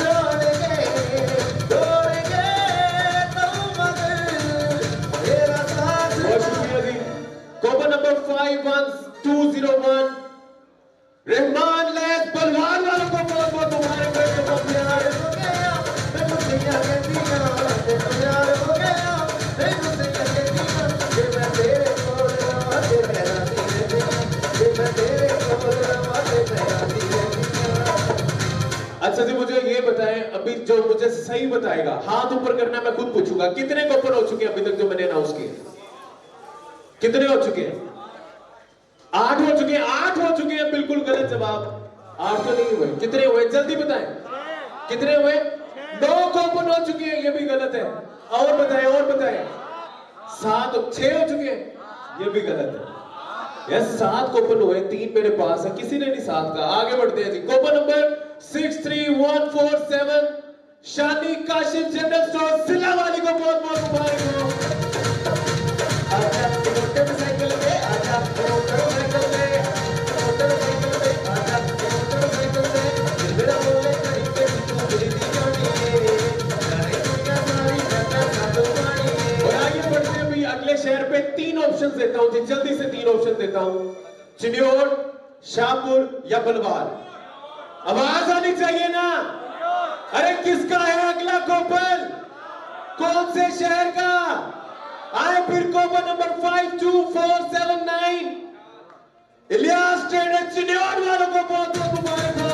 A: तोड़ेंगे तो मगर तेरा साथ। बहुत शुक्रिया जी। कूपन नंबर 516 201 रहमान लैस बलवान वालों को बहुत बहुत मुबारक हो प्यार हो गया मैं मुझे क्या कहती हूं प्यार हो गया मैं मुझे क्या कहती हूं कि मैं तेरे कोल आके बहराती रहती हूं कि मैं तेरे कोल आके बहराती रहती हूं। अच्छा जी मुझे ये बताएं अभी जो मुझे सही बताएगा हाथ ऊपर करना मैं खुद पूछूंगा कितने कॉपर हो चुके हैं अभी तक जो मैंने अनाउंस किए कितने हो चुके हैं 8 हो चुके हैं 8 हो चुके हैं बिल्कुल गलत जवाब 8 तो नहीं हुए कितने हुए जल्दी बताएं कितने हुए 9 कॉपर हो चुके हैं ये भी गलत है और बताएं 7 6 हो चुके हैं ये भी गलत है यस 7 कॉपर हुए 3 मेरे पास है किसी ने नहीं 7 का आगे बढ़ते हैं जी कॉपर नंबर 63147 शानी काशिफ जनरल स्टोर सिला वाली को बहुत बहुत मुबारक हो आजा मोटरसाइकिल पे आजा मोटरसाइकिल पे आजा मोटरसाइकिल पे मेरा बोले कहीं पे तू मेरी दीवानी है चाहे दुनिया सारी जाता साधु वाणी है। और आगे बढ़ते हैं भी अगले शहर पे 3 ऑप्शंस देता हूं जी जल्दी से 3 ऑप्शन देता हूं चिन्योर शाहपुर या बलवाल आवाज आनी चाहिए ना अरे किसका है अगला कॉपर कौन से शहर का आए फिर कॉपर नंबर 52479 इलियास ट्रेडर चिन्योर वालों को बहुत बहुत मुबारक हो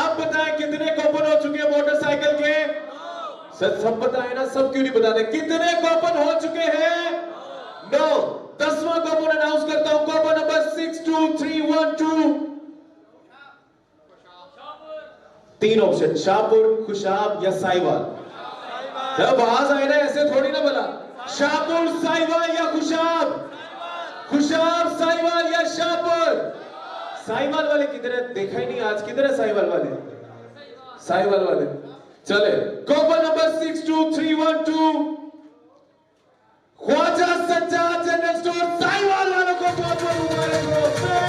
A: अब बताएं कितने कॉपर हो चुके हैं मोटरसाइकिल के सब बताएं ना सब क्यों नहीं बताते कितने कॉपर हो चुके हैं 9 10वां कॉपर अनाउंस करता हूं copper number 62312 3 option Shahpur Khushab या साहिवाल जब आवाज आए ना ऐसे थोड़ी ना बोला शाहपुर साहिवाल या खुशाब खुशाब साहिवाल या शाहपुर साहिवाल वाले किधर है देखा ही नहीं आज किधर है साहिवाल वाले चले coupon number 62312 Khwaja Sajjad general store Sahiwal वालों को बहुत बहुत मुबारक हो सर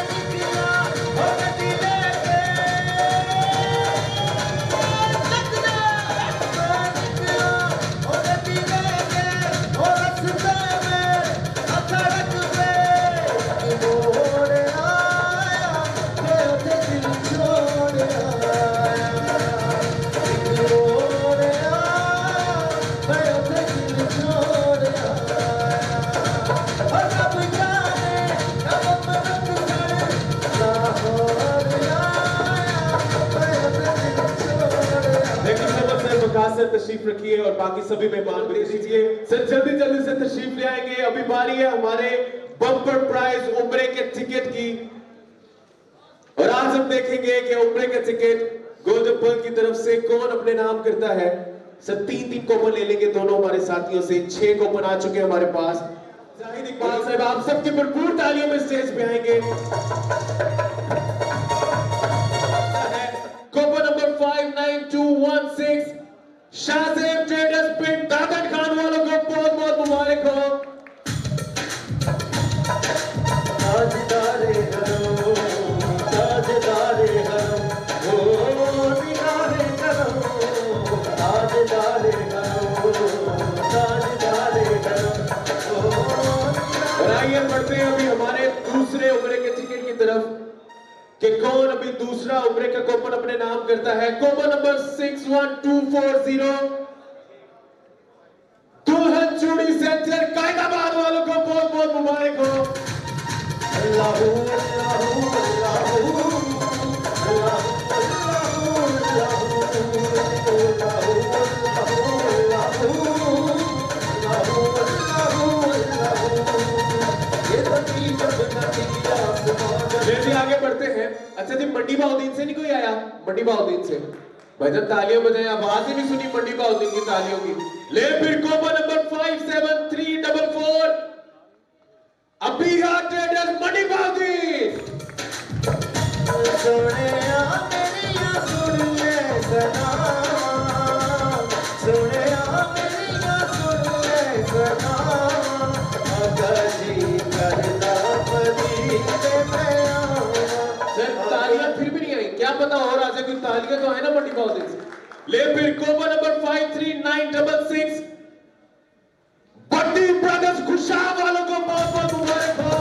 A: तशरीफ रखिए और बाकी सभी मेहमान को दीजिए सर जल्दी से तशरीफ ले आएंगे अभी बारी है हमारे बम्पर प्राइज उम्रे के टिकट की और आज हम देखेंगे कि उम्रे के टिकट गोल्डन पर्ल की तरफ से कौन अपने नाम करता है सर 3 कॉपन ले लेंगे दोनों हमारे साथियों से 6 कॉपन आ चुके हैं हमारे पास जाहिद इकबाल साहब आप सबके भरपूर तालियों में स्टेज पे आएंगे कॉपन नंबर 59216 शाहजेब ट्रेडर्स पिंड दादन खान वालों को बहुत बहुत मुबारक हो ताजदारे हरम ओ निगाहे करम ताजदारे हरम और आइए बढ़ते हैं अभी हमारे दूसरे उम्रे के टिकट की तरफ कि कौन अभी दूसरा उम्रे का कूपन अपने नाम करता है कूपन नंबर 61240 दुल्हन चूड़ी सेंटर कायदाबाद वालों को बहुत बहुत मुबारक हो अल्लाहू अल्लाहू अल्लाहू आगे बढ़ते हैं अच्छा जी मंडी बाउद्दीन से नहीं कोई आया मंडी बाउद्दीन से भाई जब तालियां बजाएं आवाज ही नहीं सुनी मंडी बाउद्दीन की तालियों की ले फिर कूपन नंबर 57344 अबीहा ट्रेडर्स मंडी बाउद्दीन सोनिया मेरिया सुन ले सलाम सोनिया मेरिया सुन ले सलाम आका जी कर सर तालियां फिर भी नहीं आई, क्या पता और आ जाए, कोई तालियां तो है ना बड़ी बहुत दिन से। ले फिर कोपा नंबर 53966 बड्डी ब्रदर्स खुशाब वालों को बहुत बहुत मुबारक हो।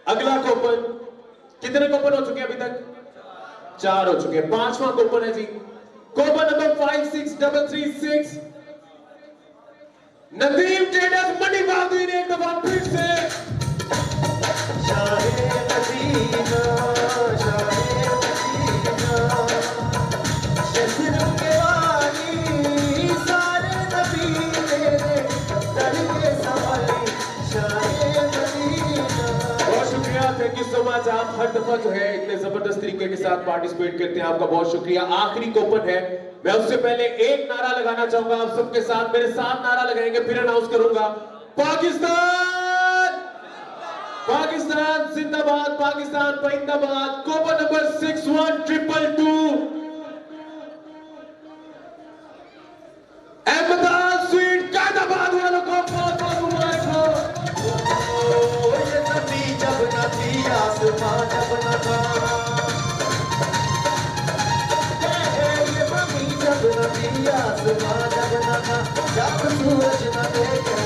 A: अगला कूपन, कितने कूपन हो चुके हैं अभी तक? 4 हो चुके हैं। 5वां कूपन है जी, कूपन नंबर 56336 नदीम ट्रेडर्स मंडी बहादुरी ने एक दफा फिर से थैंक यू सो मच। आप हर दफा जो है इतने जबरदस्त तरीके के साथ पार्टिसिपेट करते हैं, आपका बहुत शुक्रिया। आखिरी कूपन है, मैं उससे पहले एक नारा लगाना चाहूंगा आप सबके साथ, मेरे साथ नारा लगाएंगे फिर अनाउंस करूंगा। पाकिस्तान पाकिस्तान जिंदाबाद, पाकिस्तान जिंदाबाद। Coupon number 61222 Ahmedabad sweet Qaidabad वालों को बहुत बहुत मुबारक हो।
B: जब न थी आसमां जब न था, ये मम्मी जब न थी आसमां जब न था, जब सूरज न देखे